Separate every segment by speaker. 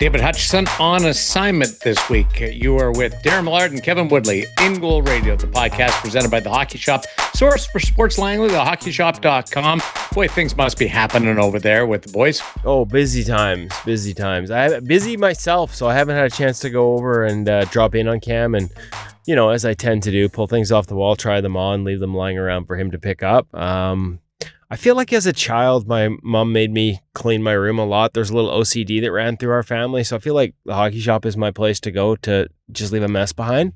Speaker 1: David Hutchison on assignment this week. You are with Darren Millard and Kevin Woodley. InGoal Radio, the podcast presented by The Hockey Shop. Source for sports Langley, thehockeyshop.com. Boy, things must be happening over there with the boys.
Speaker 2: Oh, busy times. I'm busy myself, so I haven't had a chance to go over and drop in on Cam and, you know, as I tend to do, pull things off the wall, try them on, leave them lying around for him to pick up. I feel like as a child, my mom made me clean my room a lot. There's a little OCD that ran through our family. So I feel like the hockey shop is my place to go to just leave a mess behind.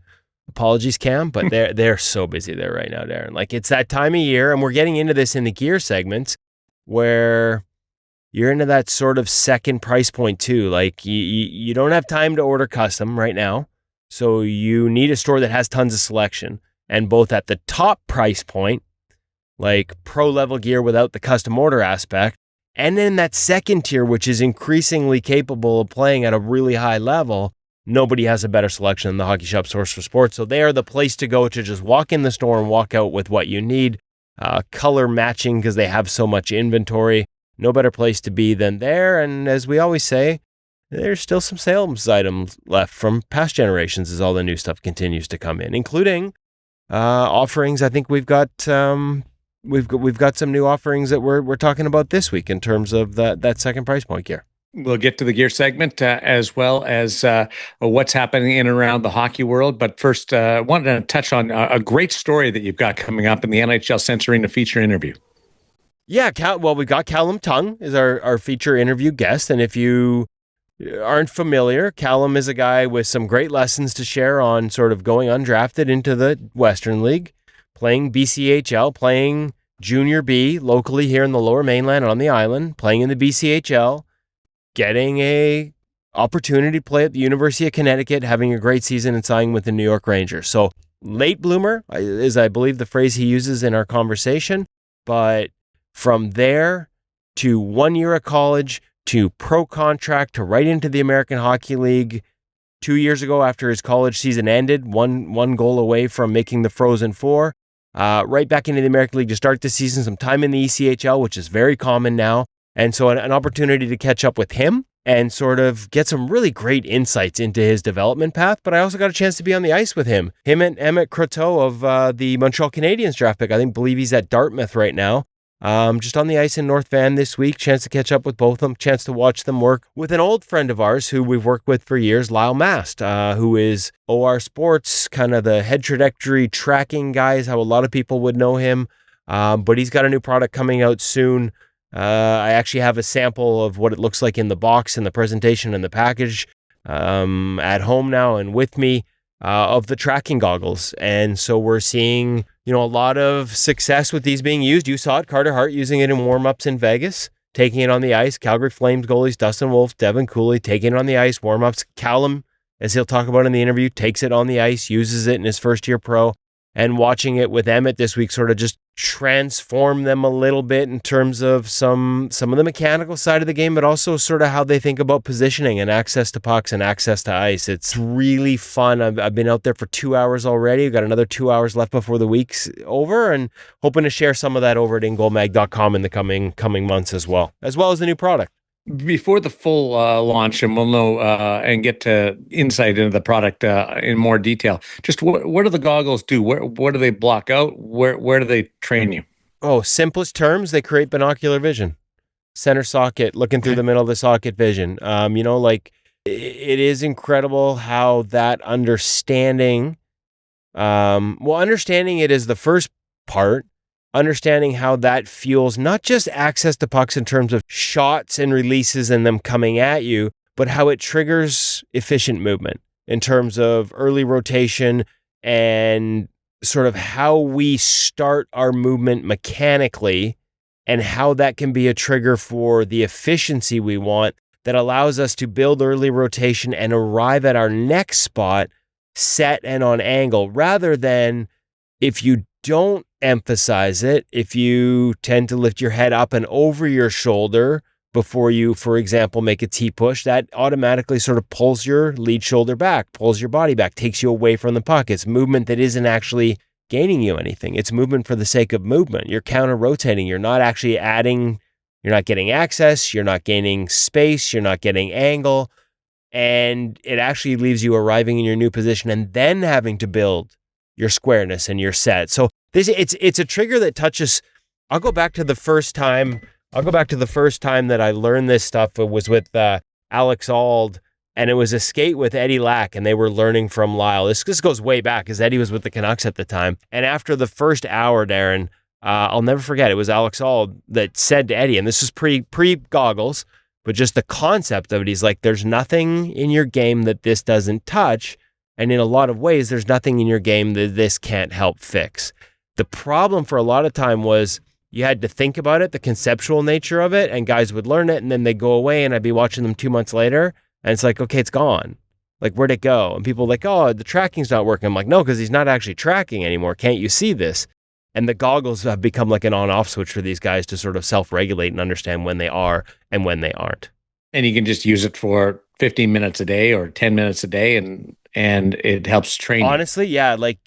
Speaker 2: Apologies, Cam, but they're so busy there right now, Darren. Like, it's that time of year, and we're getting into this in the gear segments where you're into that sort of second price point too. Like, you don't have time to order custom right now. So you need a store that has tons of selection, and both at the top price point, like pro level gear without the custom order aspect, and then that second tier, which is increasingly capable of playing at a really high level. Nobody has a better selection than the Hockey Shop Source for Sports. So they are the place to go to just walk in the store and walk out with what you need. Color matching, because they have so much inventory. No better place to be than there. And as we always say, there's still some sales items left from past generations as all the new stuff continues to come in, including offerings. I think we've got we've got some new offerings that we're talking about this week in terms of that second price point gear.
Speaker 1: We'll get to the gear segment as well as what's happening in and around the hockey world. But first, I wanted to touch on a great story that you've got coming up in the NHL Sense Arena feature interview.
Speaker 2: Yeah, we've got Callum Tung is our feature interview guest. And if you aren't familiar, Callum is a guy with some great lessons to share on sort of going undrafted into the Western League, playing BCHL, playing Junior B locally here in the Lower Mainland and on the island, playing in the BCHL, getting a opportunity to play at the University of Connecticut, having a great season and signing with the New York Rangers. So late bloomer is, I believe, the phrase he uses in our conversation. But from there to 1 year of college to pro contract to right into the American Hockey League 2 years ago after his college season ended, one goal away from making the Frozen Four, right back into the American League to start the season, some time in the ECHL, which is very common now. And so an opportunity to catch up with him and sort of get some really great insights into his development path. But I also got a chance to be on the ice with him and Emmett Croteau of the Montreal Canadiens draft pick. I believe he's at Dartmouth right now. Just on the ice in North Van this week, chance to catch up with both of them, chance to watch them work with an old friend of ours who we've worked with for years, Lyle Mast, who is OR Sports, kind of the head trajectory tracking guy is how a lot of people would know him. But he's got a new product coming out soon. I actually have a sample of what it looks like in the box and the presentation and the package at home now and with me of the tracking goggles. And so we're seeing, a lot of success with these being used. You saw it, Carter Hart using it in warm-ups in Vegas, taking it on the ice. Calgary Flames goalies, Dustin Wolf, Devin Cooley, taking it on the ice, warm-ups. Callum, as he'll talk about in the interview, takes it on the ice, uses it in his first year pro. And watching it with Emmett this week sort of just transform them a little bit in terms of some of the mechanical side of the game, but also sort of how they think about positioning and access to pucks and access to ice. It's really fun. I've been out there for 2 hours already. We've got another 2 hours left before the week's over, and hoping to share some of that over at ingoalmag.com in the coming months as well as the new product.
Speaker 1: Before the full launch, and we'll know and get to insight into the product in more detail, just what do the goggles do? Where do they block out? Where do they train you?
Speaker 2: Oh, simplest terms, they create binocular vision. Center socket, looking through the middle of the socket vision. It is incredible how that understanding, understanding it is the first part. Understanding how that fuels not just access to pucks in terms of shots and releases and them coming at you, but how it triggers efficient movement in terms of early rotation and sort of how we start our movement mechanically and how that can be a trigger for the efficiency we want that allows us to build early rotation and arrive at our next spot set and on angle, rather than if you don't emphasize it, if you tend to lift your head up and over your shoulder before you, for example, make a T-push, that automatically sort of pulls your lead shoulder back, pulls your body back, takes you away from the puck. It's movement that isn't actually gaining you anything. It's movement for the sake of movement. You're counter-rotating. You're not actually adding, you're not getting access, you're not gaining space, you're not getting angle. And it actually leaves you arriving in your new position and then having to build your squareness and your set. So it's a trigger that touches. I'll go back to the first time that I learned this stuff. It was with Alex Auld, and it was a skate with Eddie Lack, and they were learning from Lyle. This goes way back because Eddie was with the Canucks at the time. And after the first hour, Darren, I'll never forget, it was Alex Auld that said to Eddie, and this is pre-goggles, but just the concept of it, he's like, there's nothing in your game that this doesn't touch, and in a lot of ways, there's nothing in your game that this can't help fix. The problem for a lot of time was you had to think about it, the conceptual nature of it, and guys would learn it, and then they'd go away, and I'd be watching them 2 months later, and it's like, okay, it's gone. Like, where'd it go? And people are like, oh, the tracking's not working. I'm like, no, because he's not actually tracking anymore. Can't you see this? And the goggles have become like an on-off switch for these guys to sort of self-regulate and understand when they are and when they aren't.
Speaker 1: And you can just use it for 15 minutes a day or 10 minutes a day, and it helps train you.
Speaker 2: Honestly, yeah. Like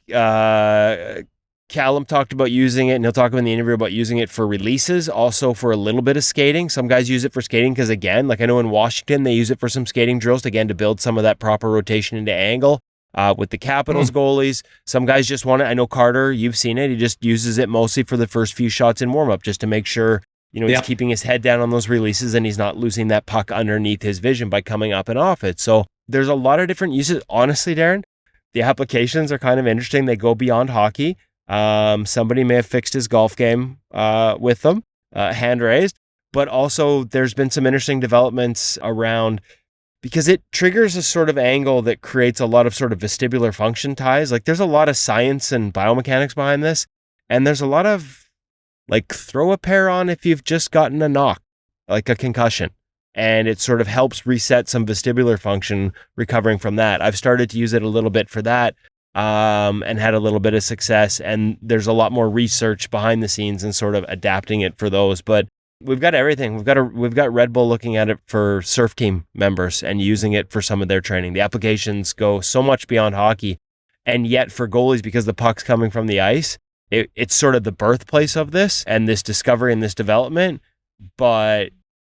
Speaker 2: Callum talked about using it, and he'll talk about in the interview about using it for releases, also for a little bit of skating. Some guys use it for skating because, again, like I know in Washington, they use it for some skating drills, again, to build some of that proper rotation into angle. With the Capitals goalies, some guys just want it. I know Carter, you've seen it. He just uses it mostly for the first few shots in warm-up just to make sure, he's keeping his head down on those releases and he's not losing that puck underneath his vision by coming up and off it. So there's a lot of different uses. Honestly, Darren, the applications are kind of interesting. They go beyond hockey. Somebody may have fixed his golf game with them, hand raised, but also there's been some interesting developments around, because it triggers a sort of angle that creates a lot of sort of vestibular function ties. Like there's a lot of science and biomechanics behind this. And there's a lot of like throw a pair on if you've just gotten a knock, like a concussion. And it sort of helps reset some vestibular function recovering from that. I've started to use it a little bit for that and had a little bit of success. And there's a lot more research behind the scenes and sort of adapting it for those. But we've got everything. We've got Red Bull looking at it for surf team members and using it for some of their training. The applications go so much beyond hockey, and yet for goalies, because the puck's coming from the ice, it's sort of the birthplace of this and this discovery and this development. But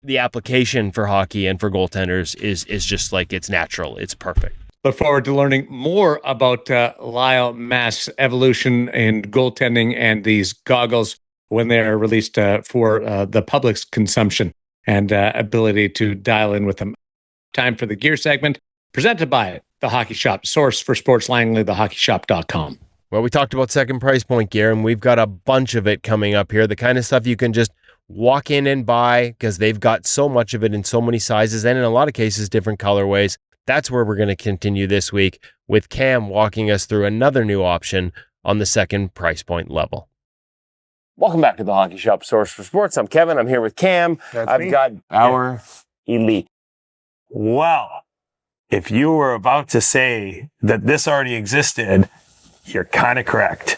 Speaker 2: the application for hockey and for goaltenders is just like, it's natural. It's perfect.
Speaker 1: Look forward to learning more about Lyle Mast's evolution in goaltending and these goggles when they are released for the public's consumption and ability to dial in with them. Time for the gear segment, presented by The Hockey Shop, source for sports Langley, thehockeyshop.com.
Speaker 2: Well, we talked about second price point gear, and we've got a bunch of it coming up here. The kind of stuff you can just walk in and buy because they've got so much of it in so many sizes and in a lot of cases, different colorways. That's where we're going to continue this week with Cam walking us through another new option on the second price point level. Welcome back to the Hockey Shop, source for sports. I'm Kevin. I'm here with Cam. I've got Bauer Elite.
Speaker 3: Well, if you were about to say that this already existed, you're kind of correct.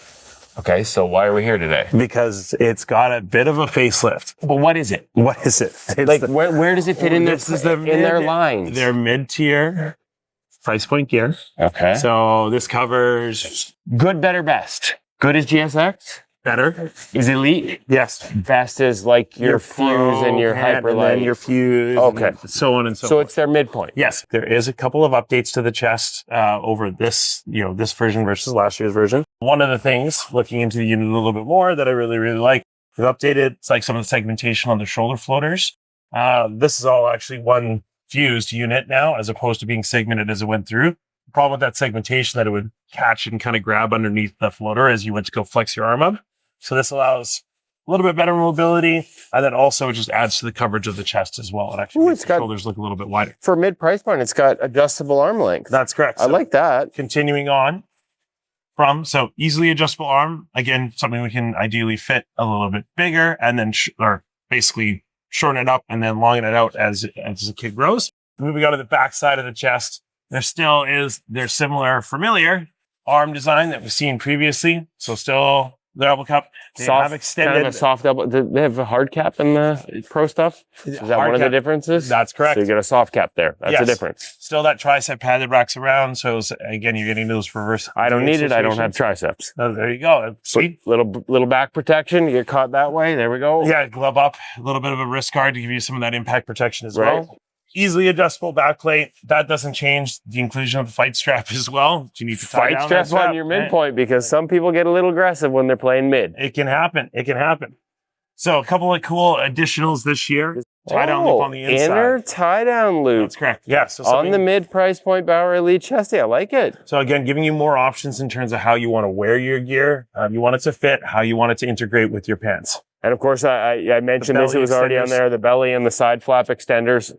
Speaker 2: Okay, so why are we here today?
Speaker 3: Because it's got a bit of a facelift.
Speaker 2: But what is it?
Speaker 3: What is it?
Speaker 2: Like, where does it fit in their lines?
Speaker 3: They're mid-tier price point gear.
Speaker 2: Okay.
Speaker 3: So this covers
Speaker 2: good, better, best. Good is GSX?
Speaker 3: better.
Speaker 2: Is Elite?
Speaker 3: Yes.
Speaker 2: Best is like your Fuse and your Hyperlight.
Speaker 3: And your Fuse.
Speaker 2: Okay.
Speaker 3: And so on and so forth.
Speaker 2: So it's their midpoint.
Speaker 3: Yes. There is a couple of updates to the chest over this, this version versus last year's version. One of the things, looking into the unit a little bit more, that I really, really like, we've updated, it's like some of the segmentation on the shoulder floaters. This is all actually one fused unit now, as opposed to being segmented as it went through. The problem with that segmentation, that it would catch and kind of grab underneath the floater as you went to go flex your arm up. So this allows a little bit better mobility, and then also it just adds to the coverage of the chest as well. It actually makes the shoulders look a little bit wider.
Speaker 2: For mid-price point, it's got adjustable arm length.
Speaker 3: That's correct.
Speaker 2: I like that.
Speaker 3: Continuing on so easily adjustable arm, again, something we can ideally fit a little bit bigger, and then or basically shorten it up and then longing it out as the kid grows. Moving on to the back side of the chest, there still is their similar familiar arm design that we've seen previously. So still the elbow cup. They have extended.
Speaker 2: Kind of a soft elbow. Do they have a hard cap in the pro stuff? Is that one of the differences?
Speaker 3: That's correct.
Speaker 2: So you get a soft cap there. That's the difference.
Speaker 3: Still that tricep pad that wraps around. So again, you're getting those reverse.
Speaker 2: I don't need it. I don't have triceps.
Speaker 3: Oh, there you go. Sweet.
Speaker 2: Little back protection. You get caught that way. There we go.
Speaker 3: Yeah, glove up. A little bit of a wrist guard to give you some of that impact protection as well. Easily adjustable backplate. That doesn't change. The inclusion of the fight strap as well. Do you need to tie
Speaker 2: Fight
Speaker 3: down
Speaker 2: strap
Speaker 3: that strap
Speaker 2: on your midpoint because some people get a little aggressive when they're playing mid.
Speaker 3: It can happen. So a couple of cool additionals this year. Tie down loop on the inside.
Speaker 2: Inner tie down loop.
Speaker 3: That's correct. Yeah. So
Speaker 2: on the mid price point Bauer Elite chesty. I like it.
Speaker 3: So again, giving you more options in terms of how you want to wear your gear. You want it to fit, how you want it to integrate with your pants.
Speaker 2: And of course, I mentioned this. It was already on there. The belly and the side flap extenders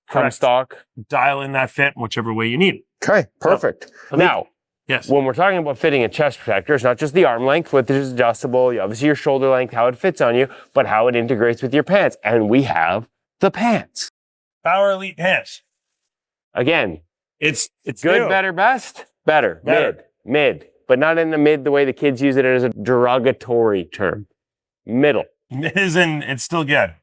Speaker 2: come stock.
Speaker 3: Dial in that fit whichever way you need it.
Speaker 2: Okay, perfect. Now,
Speaker 3: yes,
Speaker 2: when we're talking about fitting a chest protector, it's not just the arm length, which is adjustable. Obviously, your shoulder length, how it fits on you, but how it integrates with your pants. And we have the pants.
Speaker 3: Bauer Elite pants.
Speaker 2: Again,
Speaker 3: it's
Speaker 2: good,
Speaker 3: new.
Speaker 2: better, best, better, mid, but not in the mid the way the kids use it as a derogatory term. Middle.
Speaker 3: It's still good.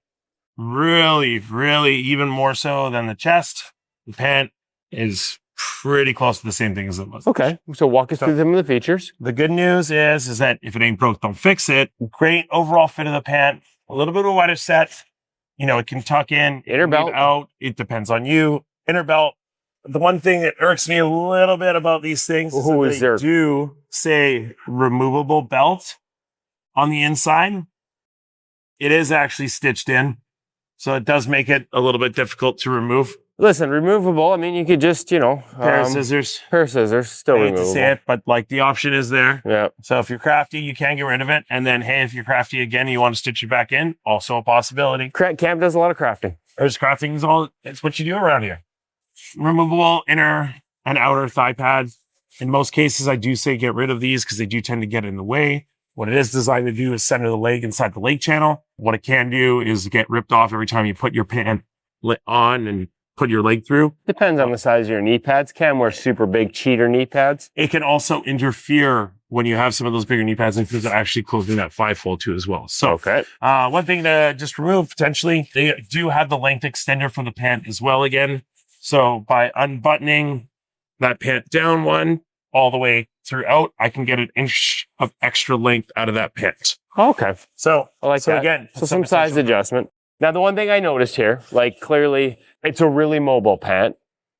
Speaker 3: Really, really, even more so than the chest. The pant is pretty close to the same thing as it was.
Speaker 2: Okay, so walk us through some of the features.
Speaker 3: The good news is that if it ain't broke, don't fix it. Great overall fit of the pant. A little bit of a wider set. You know, it can tuck in,
Speaker 2: inner belt
Speaker 3: out. It depends on you. Inner belt. The one thing that irks me a little bit about these things is that they do say removable belt on the inside. It is actually stitched in. So it does make it a little bit difficult to remove.
Speaker 2: Listen, removable. I mean, you could just,
Speaker 3: pair of scissors.
Speaker 2: Still removable.
Speaker 3: To say it, but like the option is there.
Speaker 2: Yeah.
Speaker 3: So if you're crafty, you can get rid of it. And then, hey, if you're crafty again, you want to stitch it back in, also a possibility.
Speaker 2: Camp does a lot of crafting.
Speaker 3: There's crafting it's what you do around here. Removable inner and outer thigh pads. In most cases, I do say get rid of these because they do tend to get in the way. What it is designed to do is center the leg inside the leg channel. What it can do is get ripped off every time you put your pant on and put your leg through.
Speaker 2: Depends on the size of your knee pads. Cam wears super big cheater knee pads.
Speaker 3: It can also interfere when you have some of those bigger knee pads and things actually closing that five-fold too as well. So, one thing to just remove potentially, they do have the length extender for the pant as well again. So by unbuttoning that pant down one all the way throughout, I can get an inch of extra length out of that pant.
Speaker 2: Okay.
Speaker 3: So
Speaker 2: I like that.
Speaker 3: Again,
Speaker 2: so some size adjustment. Now, the one thing I noticed here, like clearly it's a really mobile pant,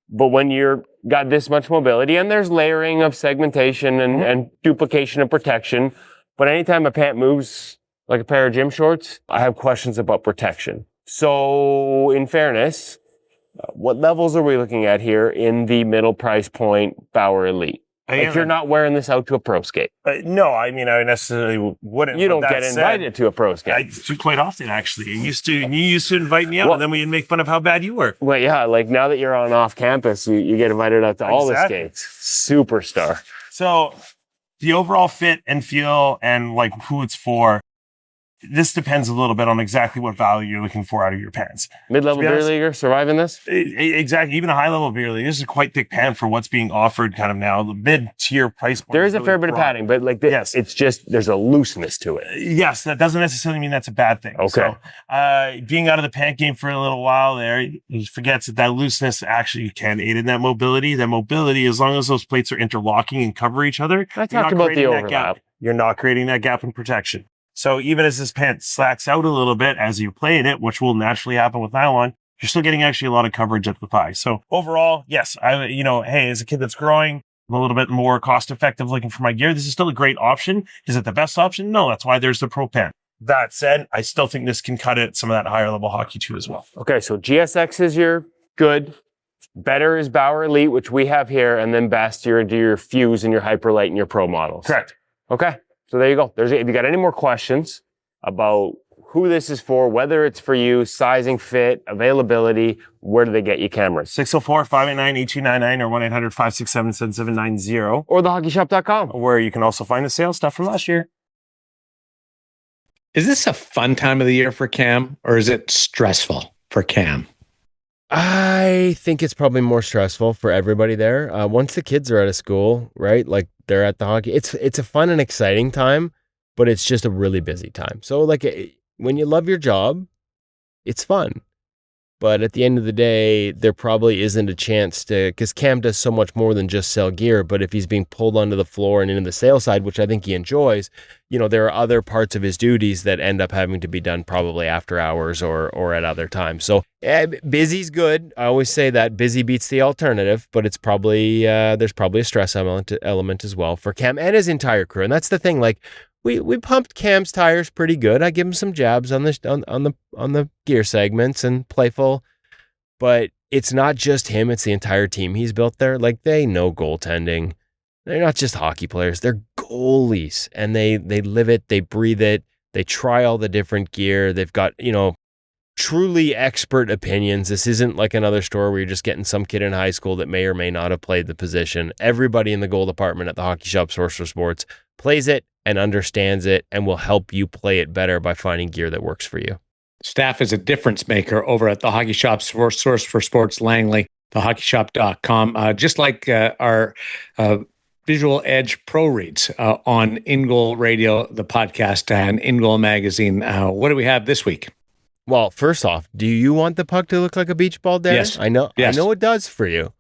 Speaker 2: but when you're got this much mobility and there's layering of segmentation and duplication of protection, but anytime a pant moves like a pair of gym shorts, I have questions about protection. So in fairness, what levels are we looking at here in the middle price point Bauer Elite? Like you're not wearing this out to a pro skate.
Speaker 3: No, I mean, I necessarily wouldn't.
Speaker 2: You don't get invited to a pro skate.
Speaker 3: I do quite often, actually. You used to invite me out, and then we'd make fun of how bad you were.
Speaker 2: Well, yeah, like now that you're on off campus, you get invited out to all the skates. Superstar.
Speaker 3: So the overall fit and feel and like who it's for, this depends a little bit on exactly what value you're looking for out of your pants.
Speaker 2: Mid-level beer leaguer surviving this?
Speaker 3: Exactly. Even a high-level beer leaguer. This is a quite thick pant for what's being offered kind of now. The mid-tier price point.
Speaker 2: There is a fair bit of padding, but like this, it's just, there's a looseness to it.
Speaker 3: Yes, that doesn't necessarily mean that's a bad thing.
Speaker 2: Okay.
Speaker 3: So, being out of the pant game for a little while there, he forgets that looseness actually can aid in that mobility. That mobility, as long as those plates are interlocking and cover each other,
Speaker 2: I talked about the overlap.
Speaker 3: You're not creating that gap in protection. So even as this pant slacks out a little bit as you play in it, which will naturally happen with nylon, you're still getting actually a lot of coverage at the thigh. So overall, yes, hey, as a kid that's growing, I'm a little bit more cost effective looking for my gear, this is still a great option. Is it the best option? No, that's why there's the pro pant. That said, I still think this can cut it some of that higher level hockey too as well.
Speaker 2: Okay, so GSX is your good. Better is Bauer Elite, which we have here, and then best your Fuse and your Hyperlight and your Pro models.
Speaker 3: Correct.
Speaker 2: Okay. So there you go. If you got any more questions about who this is for, whether it's for you, sizing, fit, availability, where do they get you cameras?
Speaker 3: 604-589-8299 or 1-800-567-7790.
Speaker 2: Or thehockeyshop.com.
Speaker 3: Where you can also find the sales stuff from last year.
Speaker 1: Is this a fun time of the year for Cam, or is it stressful for Cam?
Speaker 2: I think it's probably more stressful for everybody there. Once the kids are out of school, right? Like they're at the hockey. It's a fun and exciting time, but it's just a really busy time. So like when you love your job, it's fun. But at the end of the day, there probably isn't a chance to, because Cam does so much more than just sell gear. But if he's being pulled onto the floor and into the sales side, which I think he enjoys, there are other parts of his duties that end up having to be done probably after hours or at other times. So busy's good. I always say that busy beats the alternative, but it's probably, there's probably a stress element as well for Cam and his entire crew. And that's the thing, like, We pumped Cam's tires pretty good. I give him some jabs on the gear segments and playful, but it's not just him, it's the entire team he's built there. Like, they know goaltending. They're not just hockey players, they're goalies, and they live it, they breathe it, they try all the different gear. They've got, truly expert opinions. This isn't like another store where you're just getting some kid in high school that may or may not have played the position. Everybody in the goal department at the Hockey Shop Source for Sports plays it and understands it and will help you play it better by finding gear that works for you.
Speaker 1: Staff is a difference maker over at the Hockey Shop Source for Sports Langley, thehockeyshop.com. Just like our Visual Edge Pro Reads on InGoal Radio, the podcast, and InGoal Magazine. What do we have this week?
Speaker 2: Well, first off, do you want the puck to look like a beach ball, Darren?
Speaker 1: Yes.
Speaker 2: I know it does for you.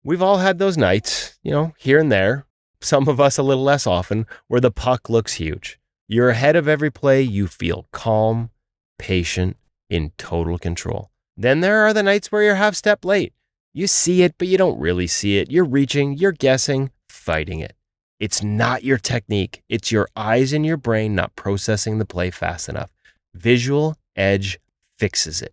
Speaker 2: We've all had those nights, here and there, some of us a little less often, where the puck looks huge. You're ahead of every play. You feel calm, patient, in total control. Then there are the nights where you're half step late. You see it, but you don't really see it. You're reaching, you're guessing, fighting it. It's not your technique. It's your eyes and your brain not processing the play fast enough. Visual Edge fixes it.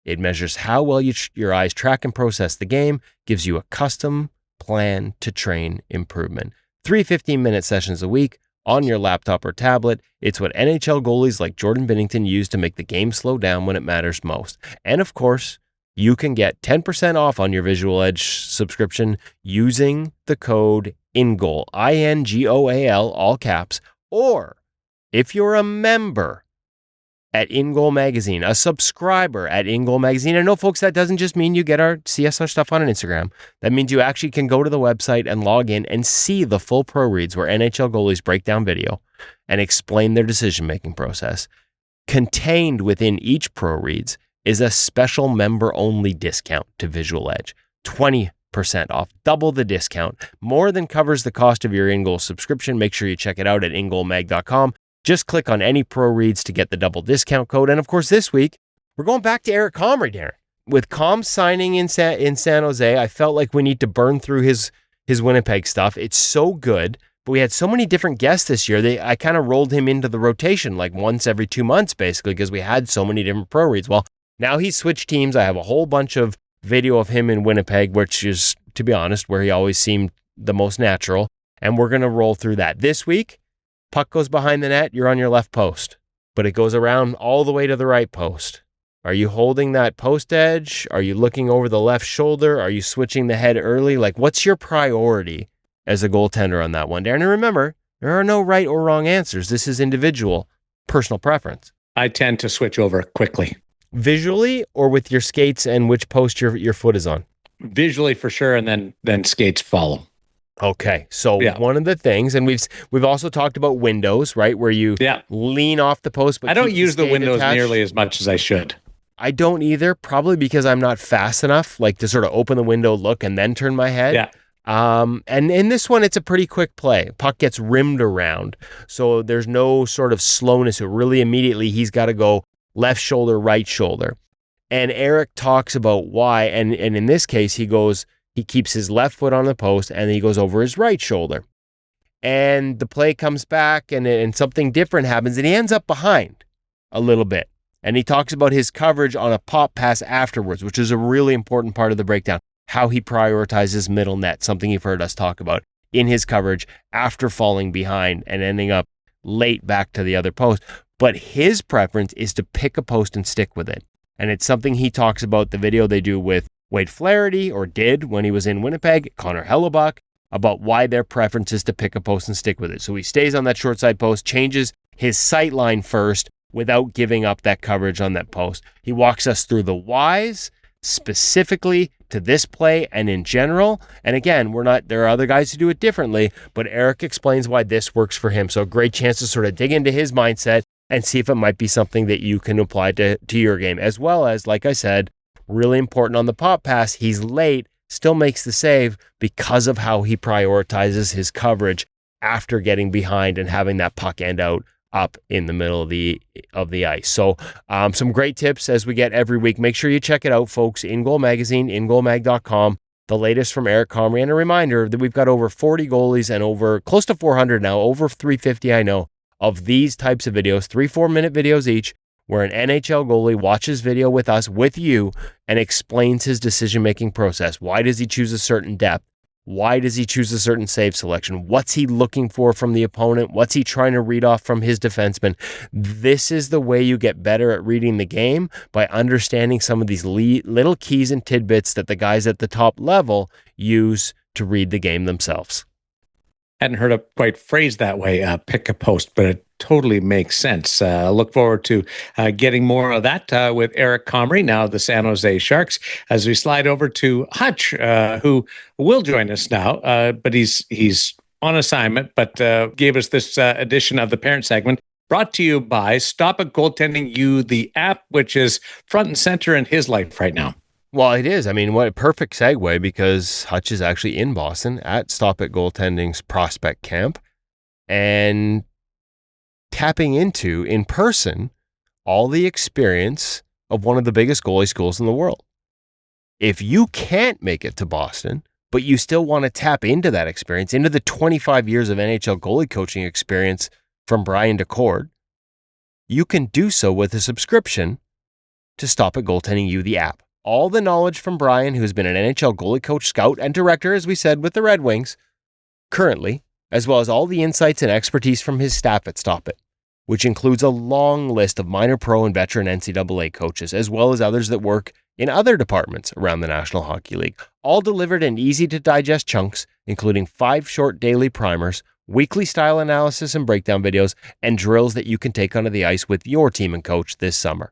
Speaker 2: It measures how well your eyes track and process the game, gives you a custom plan to train improvement. 3 15-minute sessions a week on your laptop or tablet. It's what NHL goalies like Jordan Binnington use to make the game slow down when it matters most. And of course, you can get 10% off on your Visual Edge subscription using the code INGOAL, INGOAL, all caps, or if you're a member at InGoal Magazine, a subscriber at InGoal Magazine. I know, folks, that doesn't just mean you get our CSR stuff on Instagram. That means you actually can go to the website and log in and see the full pro reads where NHL goalies break down video and explain their decision-making process. Contained within each pro reads is a special member-only discount to Visual Edge. 20% off, double the discount, more than covers the cost of your InGoal subscription. Make sure you check it out at ingoalmag.com. Just click on any pro reads to get the double discount code. And of course, this week, we're going back to Eric Comrie, Darren. With Com signing in San Jose, I felt like we need to burn through his Winnipeg stuff. It's so good, but we had so many different guests this year. I kind of rolled him into the rotation like once every 2 months, basically, because we had so many different pro reads. Well, now he's switched teams. I have a whole bunch of video of him in Winnipeg, which is, to be honest, where he always seemed the most natural. And we're going to roll through that. This week, puck goes behind the net, you're on your left post, but it goes around all the way to the right post. Are you holding that post edge? Are you looking over the left shoulder? Are you switching the head early? Like, what's your priority as a goaltender on that one, Darren? And remember, there are no right or wrong answers. This is individual, personal preference.
Speaker 1: I tend to switch over quickly. Visually
Speaker 2: or with your skates and which post your foot is on?
Speaker 1: Visually for sure, and then skates follow.
Speaker 2: Okay, so one of the things, and we've also talked about windows, right, where you lean off the post. But
Speaker 1: I don't use the windows attached nearly as much as I should.
Speaker 2: I don't either, probably because I'm not fast enough, like to sort of open the window, look, and then turn my head.
Speaker 1: Yeah.
Speaker 2: And in this one, it's a pretty quick play. Puck gets rimmed around, so there's no sort of slowness. Really immediately, he's got to go left shoulder, right shoulder. And Eric talks about why, and in this case, he keeps his left foot on the post and he goes over his right shoulder. And the play comes back and something different happens and he ends up behind a little bit. And he talks about his coverage on a pop pass afterwards, which is a really important part of the breakdown. How he prioritizes middle net, something you've heard us talk about in his coverage after falling behind and ending up late back to the other post. But his preference is to pick a post and stick with it. And it's something he talks about the video they do with Wade Flaherty, or did when he was in Winnipeg, Connor Hellebuck, about why their preference is to pick a post and stick with it. So he stays on that short side post, changes his sight line first without giving up that coverage on that post. He walks us through the whys specifically to this play and in general. And again, there are other guys who do it differently, but Eric explains why this works for him. So a great chance to sort of dig into his mindset and see if it might be something that you can apply to your game, as well as, like I said, Really important on the pop pass. He's late, still makes the save because of how he prioritizes his coverage after getting behind and having that puck end out up in the middle of the ice. So some great tips as we get every week. Make sure you check it out, folks. InGoal Magazine, ingoalmag.com. The latest from Eric Comrie. And a reminder that we've got over 40 goalies and over close to 400 now, over 350 I know, of these types of videos, 3-4 minute videos each, where an NHL goalie watches video with us, with you, and explains his decision-making process. Why does he choose a certain depth? Why does he choose a certain save selection? What's he looking for from the opponent? What's he trying to read off from his defenseman? This is the way you get better at reading the game, by understanding some of these little keys and tidbits that the guys at the top level use to read the game themselves.
Speaker 1: Hadn't heard it quite phrased that way, pick a post, but it totally makes sense. Look forward to getting more of that with Eric Comrie, now the San Jose Sharks, as we slide over to Hutch, who will join us now, but he's on assignment, but gave us this edition of the Parent segment, brought to you by Stop It Goaltending U, the app, which is front and center in his life right now.
Speaker 2: Well, it is. I mean, what a perfect segue, because Hutch is actually in Boston at Stop It Goaltending's prospect camp and tapping into, in person, all the experience of one of the biggest goalie schools in the world. If you can't make it to Boston, but you still want to tap into that experience, into the 25 years of NHL goalie coaching experience from Brian DeCord, you can do so with a subscription to Stop It Goaltending U, the app. All the knowledge from Brian, who's been an NHL goalie coach, scout, and director, as we said, with the Red Wings currently, as well as all the insights and expertise from his staff at Stop It, which includes a long list of minor pro and veteran NCAA coaches, as well as others that work in other departments around the National Hockey League, all delivered in easy-to-digest chunks, including 5 short daily primers, weekly style analysis and breakdown videos, and drills that you can take onto the ice with your team and coach this summer.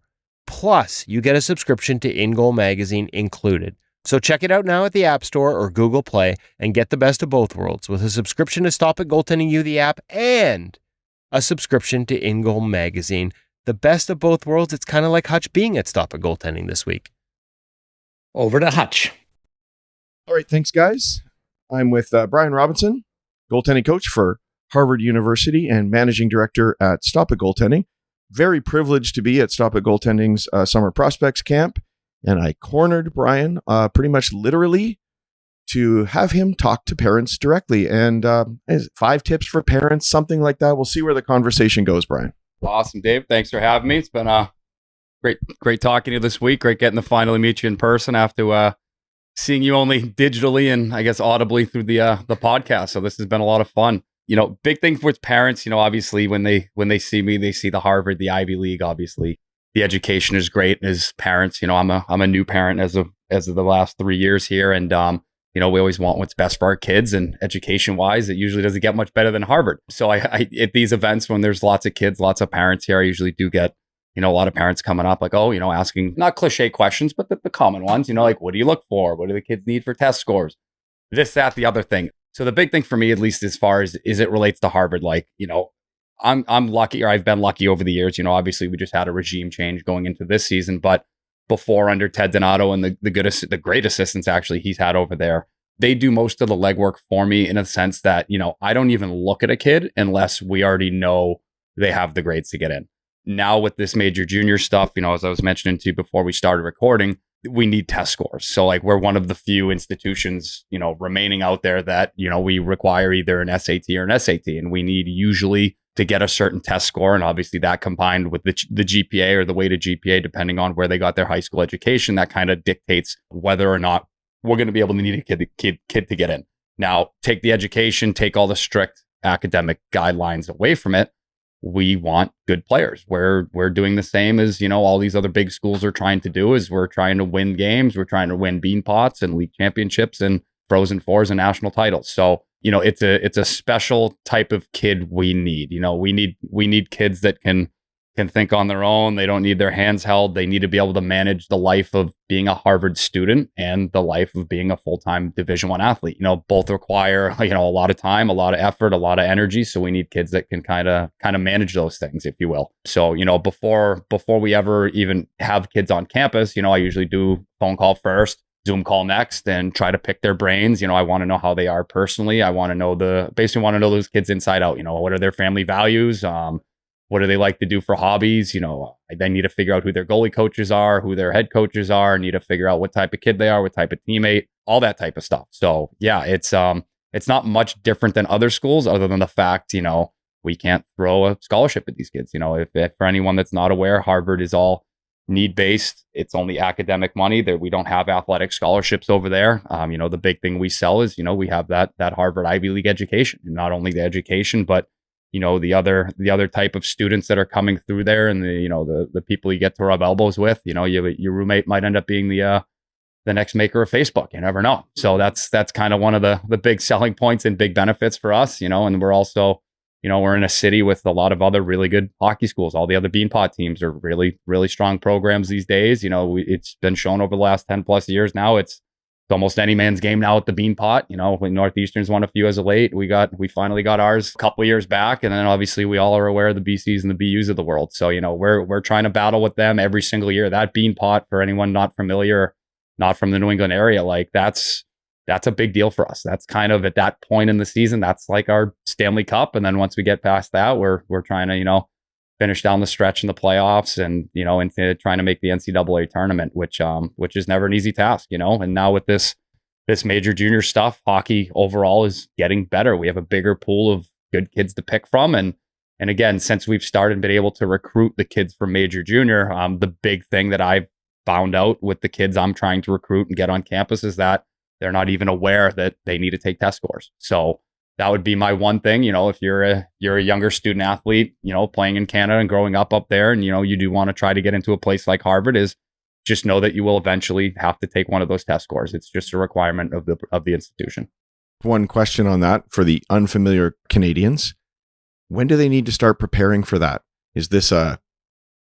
Speaker 2: Plus, you get a subscription to InGoal Magazine included. So check it out now at the App Store or Google Play and get the best of both worlds with a subscription to Stop It Goaltending U, the app, and a subscription to InGoal Magazine. The best of both worlds. It's kind of like Hutch being at Stop It Goaltending this week.
Speaker 1: Over to Hutch.
Speaker 4: All right, thanks, guys. I'm with Brian Robinson, goaltending coach for Harvard University and managing director at Stop It Goaltending. Very privileged to be at Stop It Goaltending's Summer Prospects Camp. And I cornered Brian pretty much literally to have him talk to parents directly. And 5 tips for parents, something like that. We'll see where the conversation goes, Brian.
Speaker 5: Awesome, Dave. Thanks for having me. It's been great talking to you this week. Great getting to finally meet you in person after seeing you only digitally and I guess audibly through the podcast. So this has been a lot of fun. Big thing with parents, obviously when they see me, they see the Harvard, the Ivy League, obviously. The education is great as parents. I'm a new parent as of the last 3 years here. And, we always want what's best for our kids, and education wise, it usually doesn't get much better than Harvard. So I at these events, when there's lots of kids, lots of parents here, I usually do get, a lot of parents coming up like, asking not cliche questions, but the common ones, like, what do you look for? What do the kids need for test scores? This, that, the other thing. So the big thing for me, at least as far as it relates to Harvard, like, I'm lucky, or I've been lucky over the years. Obviously we just had a regime change going into this season, but before, under Ted Donato and the great assistants actually he's had over there, they do most of the legwork for me in a sense that, I don't even look at a kid unless we already know they have the grades to get in. Now with this major junior stuff, as I was mentioning to you before we started recording, we need test scores. So like we're one of the few institutions, remaining out there that, we require either an SAT or an SAT, and we need usually to get a certain test score. And obviously that combined with the GPA or the weighted GPA, depending on where they got their high school education, that kind of dictates whether or not we're going to be able to need a kid to get in. Now, take the education, take all the strict academic guidelines away from it. We want good players. We're doing the same as, all these other big schools are trying to do, is we're trying to win games. We're trying to win bean pots and league championships and Frozen Fours and national titles. So, it's a special type of kid we need. We need kids that can can think on their own. They don't need their hands held. They need to be able to manage the life of being a Harvard student and the life of being a full-time Division I athlete. Both require, a lot of time, a lot of effort, a lot of energy. So we need kids that can kind of manage those things, if you will. So, before we ever even have kids on campus, I usually do phone call first, Zoom call next, and try to pick their brains. I want to know how they are personally. I want to know those kids inside out. What are their family values? What do they like to do for hobbies? I then need to figure out who their goalie coaches are, who their head coaches are. I need to figure out what type of kid they are, what type of teammate, all that type of stuff. So yeah, it's not much different than other schools, other than the fact, we can't throw a scholarship at these kids. If for anyone that's not aware, Harvard is all need-based. It's only academic money. That we don't have athletic scholarships over there. The big thing we sell is, we have that Harvard Ivy League education, and not only the education, but the other type of students that are coming through there, and the people you get to rub elbows with. Your roommate might end up being the next maker of Facebook. You never know. So that's kind of one of the big selling points and big benefits for us. And we're also, we're in a city with a lot of other really good hockey schools. All the other Beanpot teams are really, really strong programs these days. It's been shown over the last 10 plus years now. It's almost any man's game now at the Beanpot. When Northeastern's won a few as of late. We finally got ours a couple of years back, and then obviously we all are aware of the BCs and the BUs of the world. So we're trying to battle with them every single year. That Beanpot, for anyone not familiar, not from the New England area, like that's a big deal for us. That's kind of at that point in the season, that's like our Stanley Cup, and then once we get past that, we're trying to finish down the stretch in the playoffs, and into trying to make the NCAA tournament, which is never an easy task, And now with this major junior stuff, hockey overall is getting better. We have a bigger pool of good kids to pick from, and again, since we've started been able to recruit the kids from major junior, the big thing that I've found out with the kids I'm trying to recruit and get on campus is that they're not even aware that they need to take test scores. So that would be my one thing. If you're a younger student athlete, playing in Canada and growing up there, and you do want to try to get into a place like Harvard, is just know that you will eventually have to take one of those test scores. It's just a requirement of the institution.
Speaker 4: One question on that for the unfamiliar Canadians: when do they need to start preparing for that? Is this a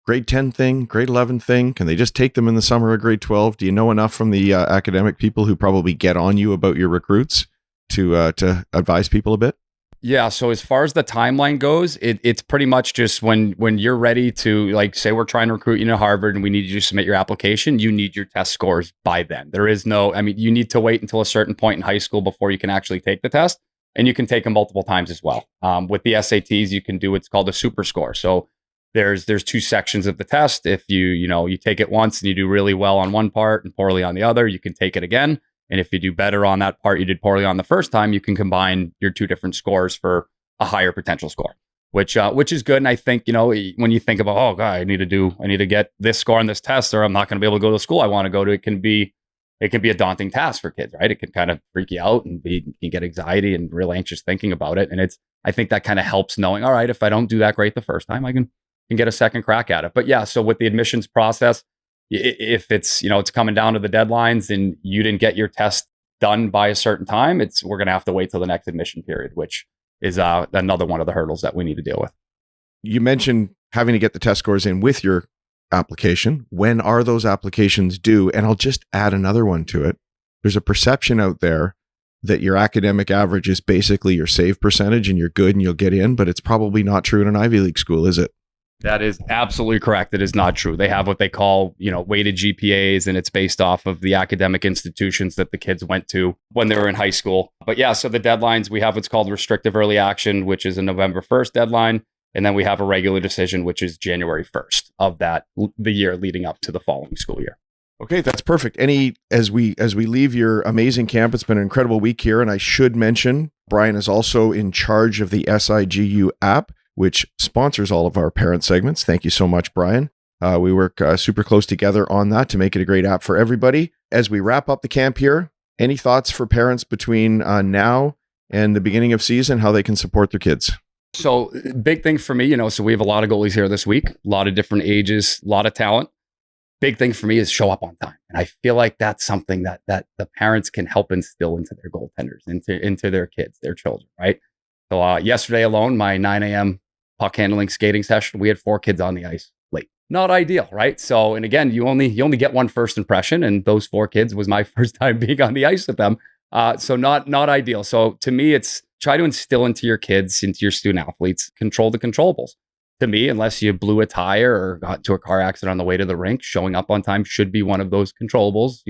Speaker 4: grade 10 thing, grade 11 thing? Can they just take them in the summer of grade 12? Do you know enough from the academic people who probably get on you about your recruits to advise people a bit?
Speaker 5: Yeah. So as far as the timeline goes, it's pretty much just when you're ready to, like, say we're trying to recruit you to Harvard and we need you to submit your application, you need your test scores by then. There is you need to wait until a certain point in high school before you can actually take the test, and you can take them multiple times as well. With the SATs, you can do what's called a super score. So there's two sections of the test. If you take it once and you do really well on one part and poorly on the other, you can take it again. And if you do better on that part you did poorly on the first time, you can combine your two different scores for a higher potential score, which is good. And I think, when you think about, oh God, I need to get this score on this test, or I'm not going to be able to go to the school I want to go to, it can be a daunting task for kids, right? It can kind of freak you out, and you can get anxiety and real anxious thinking about it. And I think that kind of helps knowing, all right, if I don't do that great the first time, I can get a second crack at it. But yeah, so with the admissions process, if it's, it's coming down to the deadlines and you didn't get your test done by a certain time, we're going to have to wait till the next admission period, which is another one of the hurdles that we need to deal with.
Speaker 4: You mentioned having to get the test scores in with your application. When are those applications due? And I'll just add another one to it. There's a perception out there that your academic average is basically your save percentage and you're good and you'll get in, but it's probably not true in an Ivy League school, is it?
Speaker 5: That is absolutely correct. It is not true. They have what they call, weighted GPAs, and it's based off of the academic institutions that the kids went to when they were in high school. But yeah, so the deadlines, we have what's called restrictive early action, which is a November 1st deadline. And then we have a regular decision, which is January 1st of the year leading up to the following school year.
Speaker 4: Okay, that's perfect. As we leave your amazing camp, it's been an incredible week here. And I should mention, Brian is also in charge of the SIGU app, which sponsors all of our parent segments. Thank you so much, Brian. We work super close together on that to make it a great app for everybody. As we wrap up the camp here, any thoughts for parents between now and the beginning of season, how they can support their kids?
Speaker 5: So big thing for me, so we have a lot of goalies here this week, a lot of different ages, a lot of talent. Big thing for me is show up on time. And I feel like that's something that the parents can help instill into their goaltenders, into their kids, their children, right? So yesterday alone, my 9 a.m. puck handling skating session. We had 4 kids on the ice late. Not ideal, right? So, and again, you only get one first impression, and those 4 kids was my first time being on the ice with them. So not ideal. So to me, it's try to instill into your kids, into your student athletes, control the controllables. To me, unless you blew a tire or got into a car accident on the way to the rink, showing up on time should be one of those controllables,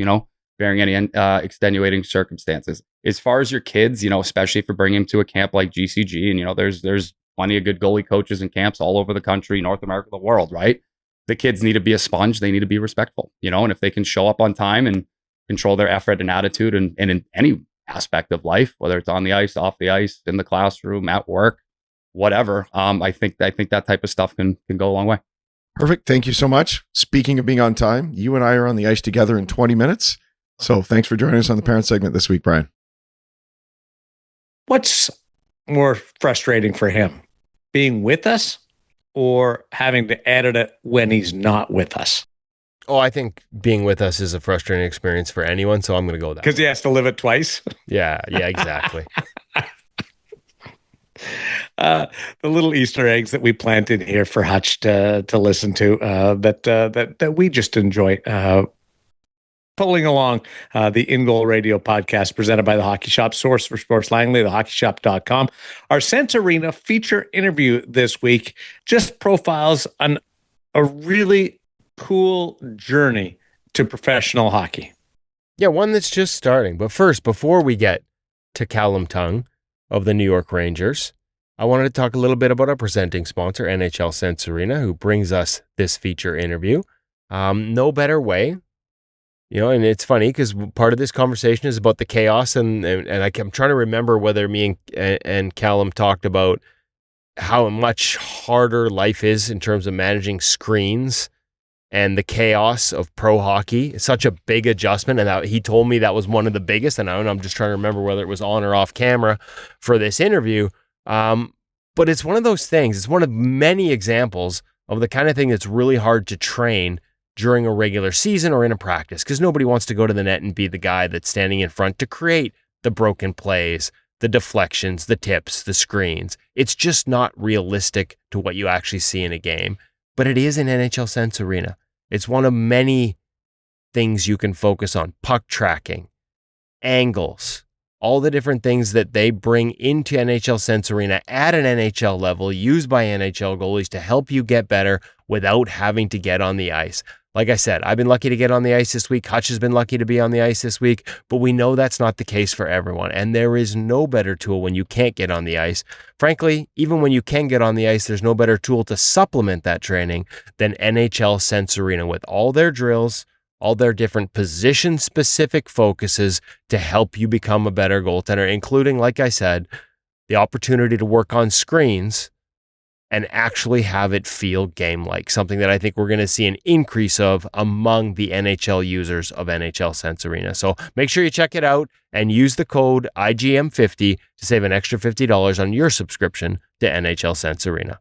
Speaker 5: bearing any extenuating circumstances. As far as your kids, especially if you're bringing them to a camp like GCG, and there's plenty of good goalie coaches and camps all over the country, North America, the world, right? The kids need to be a sponge. They need to be respectful, and if they can show up on time and control their effort and attitude and in any aspect of life, whether it's on the ice, off the ice, in the classroom, at work, whatever. I think that type of stuff can go a long way.
Speaker 4: Perfect. Thank you so much. Speaking of being on time, you and I are on the ice together in 20 minutes. So thanks for joining us on the parent segment this week, Brian.
Speaker 1: What's more frustrating for him, being with us or having to edit it when he's not with us?
Speaker 2: Oh, I think being with us is a frustrating experience for anyone, so I'm going to go with that.
Speaker 1: Because he has to live it twice?
Speaker 2: Yeah, exactly.
Speaker 1: The little Easter eggs that we planted here for Hutch to listen to that we just enjoy pulling along the InGoal Radio podcast presented by the Hockey Shop, source for sports Langley, thehockeyshop.com. Our Sense Arena feature interview this week just profiles a really cool journey to professional hockey.
Speaker 2: Yeah, one that's just starting. But first, before we get to Callum Tung of the New York Rangers, I wanted to talk a little bit about our presenting sponsor, NHL Sense Arena, who brings us this feature interview. No better way. And it's funny because part of this conversation is about the chaos, and I'm trying to remember whether me and Callum talked about how much harder life is in terms of managing screens and the chaos of pro hockey. It's such a big adjustment, and he told me that was one of the biggest, and I'm just trying to remember whether it was on or off camera for this interview. But it's one of those things. It's one of many examples of the kind of thing that's really hard to train during a regular season or in a practice, because nobody wants to go to the net and be the guy that's standing in front to create the broken plays, the deflections, the tips, the screens. It's just not realistic to what you actually see in a game, but it is in NHL Sense Arena. It's one of many things you can focus on: puck tracking, angles, all the different things that they bring into NHL Sense Arena at an NHL level, used by NHL goalies to help you get better without having to get on the ice. Like I said, I've been lucky to get on the ice this week. Hutch has been lucky to be on the ice this week, but we know that's not the case for everyone. And there is no better tool when you can't get on the ice. Frankly, even when you can get on the ice, there's no better tool to supplement that training than NHL Sense Arena, with all their drills, all their different position-specific focuses to help you become a better goaltender, including, like I said, the opportunity to work on screens and actually have it feel game-like, something that I think we're going to see an increase of among the NHL users of NHL Sense Arena. So make sure you check it out and use the code IGM50 to save an extra $50 on your subscription to NHL Sense Arena.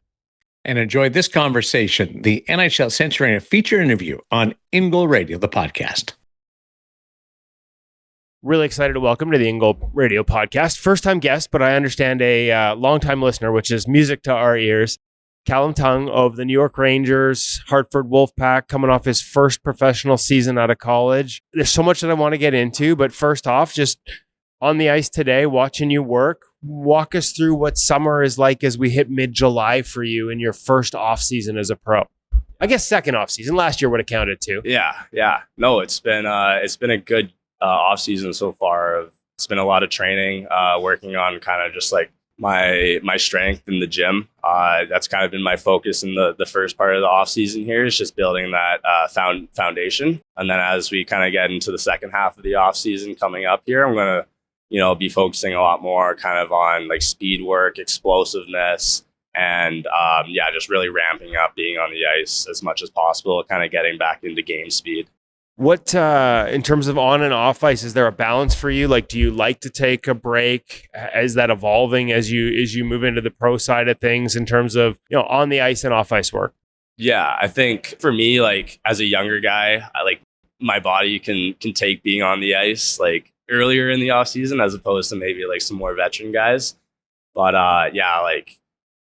Speaker 1: And enjoy this conversation, the NHL Sense Arena feature interview on InGoal Radio, the podcast.
Speaker 2: Really excited to welcome to the InGoal Radio podcast. First-time guest, but I understand a long-time listener, which is music to our ears. Callum Tung of the New York Rangers, Hartford Wolfpack, coming off his first professional season out of college. There's so much that I want to get into, but first off, just on the ice today, watching you work, walk us through what summer is like as we hit mid-July for you in your first off-season as a pro. I guess second off-season. Last year would have counted too.
Speaker 6: Yeah. No, it's been a good off season so far. It's been a lot of training, working on kind of just like my strength in the gym. That's kind of been my focus in the first part of the off season here, is just building that foundation. And then as we kind of get into the second half of the off season coming up here, I'm gonna be focusing a lot more kind of on like speed work, explosiveness, and just really ramping up being on the ice as much as possible, kind of getting back into game speed.
Speaker 2: What, in terms of on and off ice, is there a balance for you? Like, do you like to take a break? Is that evolving as you move into the pro side of things in terms of, on the ice and off ice work?
Speaker 6: Yeah, I think for me, like as a younger guy, I like my body can take being on the ice like earlier in the off season as opposed to maybe like some more veteran guys. But like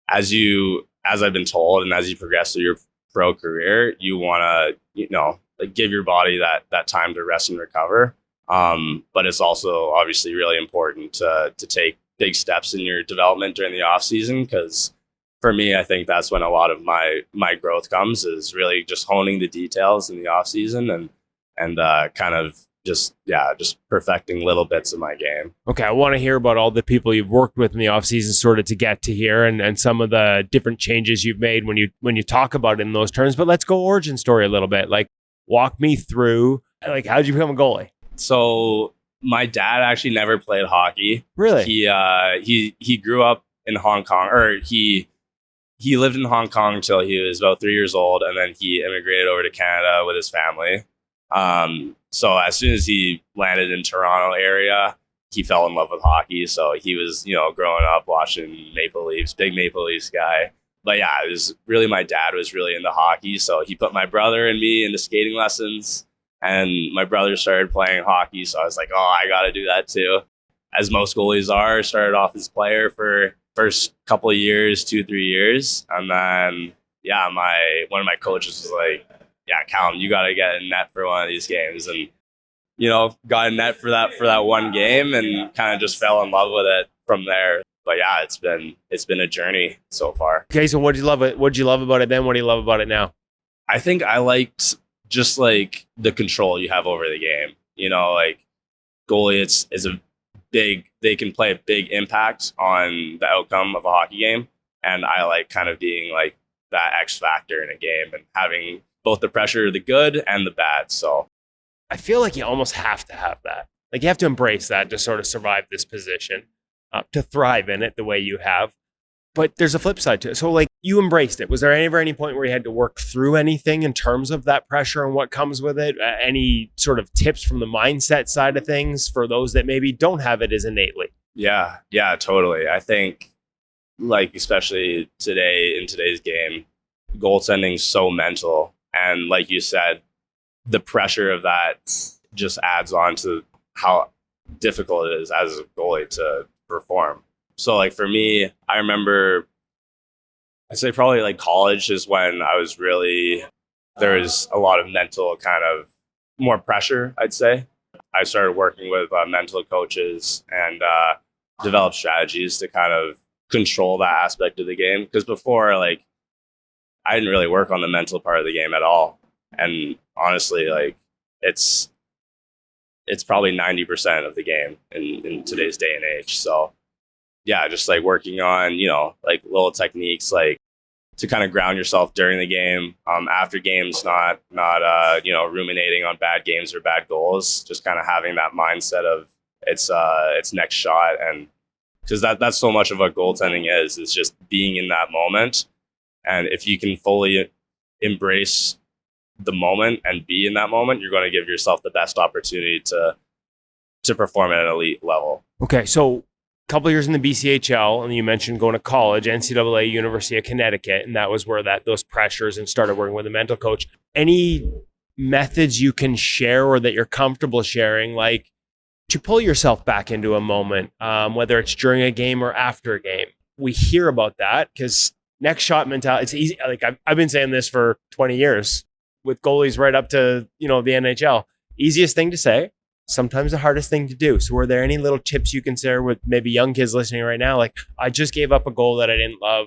Speaker 6: as you as I've been told, and as you progress through your pro career, you want to, like give your body that time to rest and recover. But it's also obviously really important to take big steps in your development during the off season, because for me, I think that's when a lot of my growth comes, is really just honing the details in the off season and kind of just perfecting little bits of my game.
Speaker 2: Okay, I want to hear about all the people you've worked with in the offseason sort of to get to here, and some of the different changes you've made when you talk about it in those terms. But let's go origin story a little bit. Like, walk me through, like, how did you become a goalie?
Speaker 6: So my dad actually never played hockey.
Speaker 2: Really?
Speaker 6: He grew up in Hong Kong, or he lived in Hong Kong until he was about 3 years old, and then he immigrated over to Canada with his family. So as soon as he landed in Toronto area, he fell in love with hockey. So he was, growing up watching Maple Leafs, big Maple Leafs guy. But yeah, it was really, my dad was really into hockey. So he put my brother and me into skating lessons, and my brother started playing hockey. So I was like, oh, I got to do that too. As most goalies are, started off as player for first couple of years, 2-3 years. And then, one of my coaches was like, yeah, Callum, you got to get a net for one of these games. And, got a net for that one game, and kind of just fell in love with it from there. But yeah, it's been a journey so far. Okay, so
Speaker 2: what'd you love about it then? What do you love about it now?
Speaker 6: I think I liked just like the control you have over the game. Like goalie, they can play a big impact on the outcome of a hockey game. And I like kind of being like that X factor in a game and having both the pressure, the good and the bad. So
Speaker 2: I feel like you almost have to have that. Like, you have to embrace that to sort of survive this position, to thrive in it the way you have. But there's a flip side to it. So, like, you embraced it. Was there ever any point where you had to work through anything in terms of that pressure and what comes with it? Any sort of tips from the mindset side of things for those that maybe don't have it as innately?
Speaker 6: Yeah, totally. I think, like, especially in today's game, goaltending's so mental. And like you said, the pressure of that just adds on to how difficult it is as a goalie to perform. So like for me, I remember, I'd say probably like college is when there was a lot of mental kind of more pressure, I'd say. I started working with mental coaches and developed strategies to kind of control that aspect of the game. Because before, like, I didn't really work on the mental part of the game at all. And honestly, like, it's probably 90% of the game in today's day and age. So yeah, just like working on, like little techniques, like to kind of ground yourself during the game, after games, not ruminating on bad games or bad goals, just kind of having that mindset of it's next shot. And because that's so much of what goaltending is just being in that moment. And if you can fully embrace the moment and be in that moment, you're going to give yourself the best opportunity to perform at an elite level.
Speaker 2: Okay, so a couple of years in the BCHL, and you mentioned going to college, NCAA, University of Connecticut, and that was where those pressures, and started working with a mental coach. Any methods you can share or that you're comfortable sharing, like to pull yourself back into a moment, whether it's during a game or after a game? We hear about that because next shot mentality, it's easy. Like I've been saying this for 20 years with goalies right up to, the NHL. Easiest thing to say, sometimes the hardest thing to do. So were there any little tips you can share with maybe young kids listening right now? Like, I just gave up a goal that I didn't love.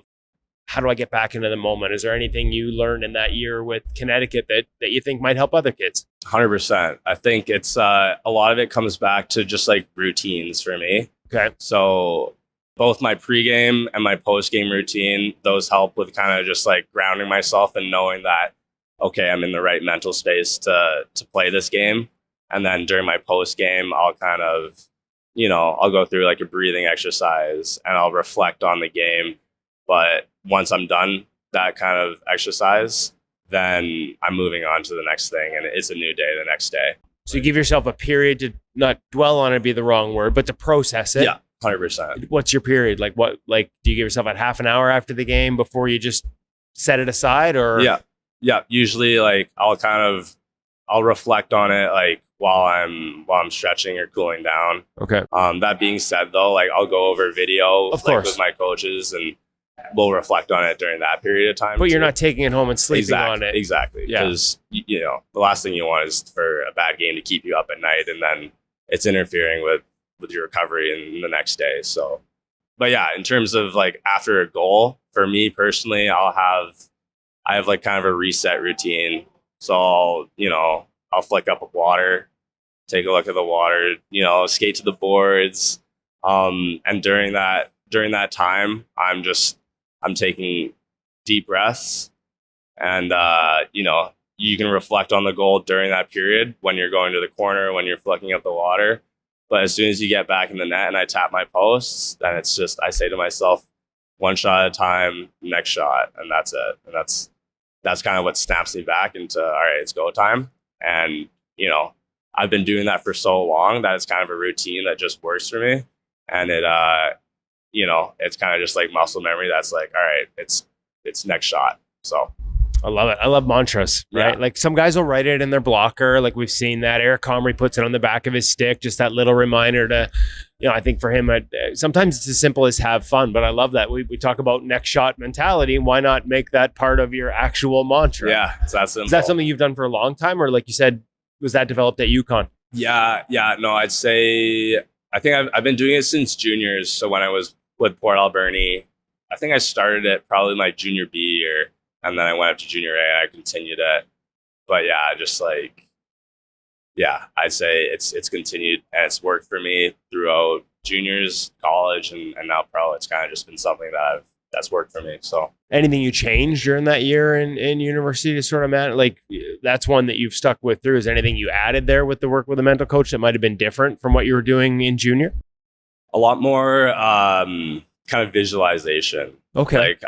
Speaker 2: How do I get back into the moment? Is there anything you learned in that year with Connecticut that you think might help other kids?
Speaker 6: 100%. I think it's a lot of it comes back to just like routines for me.
Speaker 2: Okay.
Speaker 6: So both my pregame and my postgame routine, those help with kind of just like grounding myself and knowing that, okay, I'm in the right mental space to play this game. And then during my post game, I'll kind of, I'll go through like a breathing exercise and I'll reflect on the game. But once I'm done that kind of exercise, then I'm moving on to the next thing, and it's a new day the next day.
Speaker 2: So you give yourself a period to not dwell on it, be the wrong word, but to process it.
Speaker 6: Yeah, 100%.
Speaker 2: What's your period? Like do you give yourself a half an hour after the game before you just set it aside, or?
Speaker 6: Yeah. Usually like I'll reflect on it like while I'm stretching or cooling down.
Speaker 2: Okay.
Speaker 6: That being said though, like I'll go over video
Speaker 2: of course
Speaker 6: with my coaches and will reflect on it during that period of time.
Speaker 2: But you're not taking it home and sleeping on it.
Speaker 6: Exactly.
Speaker 2: Yeah.
Speaker 6: Because, the last thing you want is for a bad game to keep you up at night, and then it's interfering with your recovery in the next day. So, but yeah, in terms of like after a goal, for me personally, I have like kind of a reset routine. So I'll flick up with water, take a look at the water, skate to the boards. And during that time, I'm taking deep breaths, and you can reflect on the goal during that period when you're going to the corner, when you're flicking up the water. But as soon as you get back in the net and I tap my posts, then it's just, I say to myself, one shot at a time, next shot, and that's it. And that's kind of what snaps me back into, all right, it's go time. And I've been doing that for so long that it's kind of a routine that just works for me. And it's kind of just like muscle memory. That's like, all right, it's next shot. So
Speaker 2: I love it. I love mantras, right?
Speaker 6: Yeah.
Speaker 2: Like some guys will write it in their blocker. Like we've seen that. Eric Comrie puts it on the back of his stick, just that little reminder to, I think for him, sometimes it's as simple as have fun, but I love that. We talk about next shot mentality. Why not make that part of your actual mantra?
Speaker 6: Yeah, it's that simple.
Speaker 2: Is that something you've done for a long time? Or like you said, was that developed at UConn?
Speaker 6: Yeah. No, I'd say, I think I've been doing it since juniors. So when I was with Port Alberni, I think I started it probably my junior B year. And then I went up to junior A and I continued it. But yeah, just like, I'd say it's continued and it's worked for me throughout juniors, college, and now pro. It's kind of just been something that's worked for me. So
Speaker 2: anything you changed during that year in university to sort of like that's one that you've stuck with through. Is there anything you added there with the work with a mental coach that might have been different from what you were doing in junior?
Speaker 6: A lot more kind of visualization.
Speaker 2: Okay.
Speaker 6: Like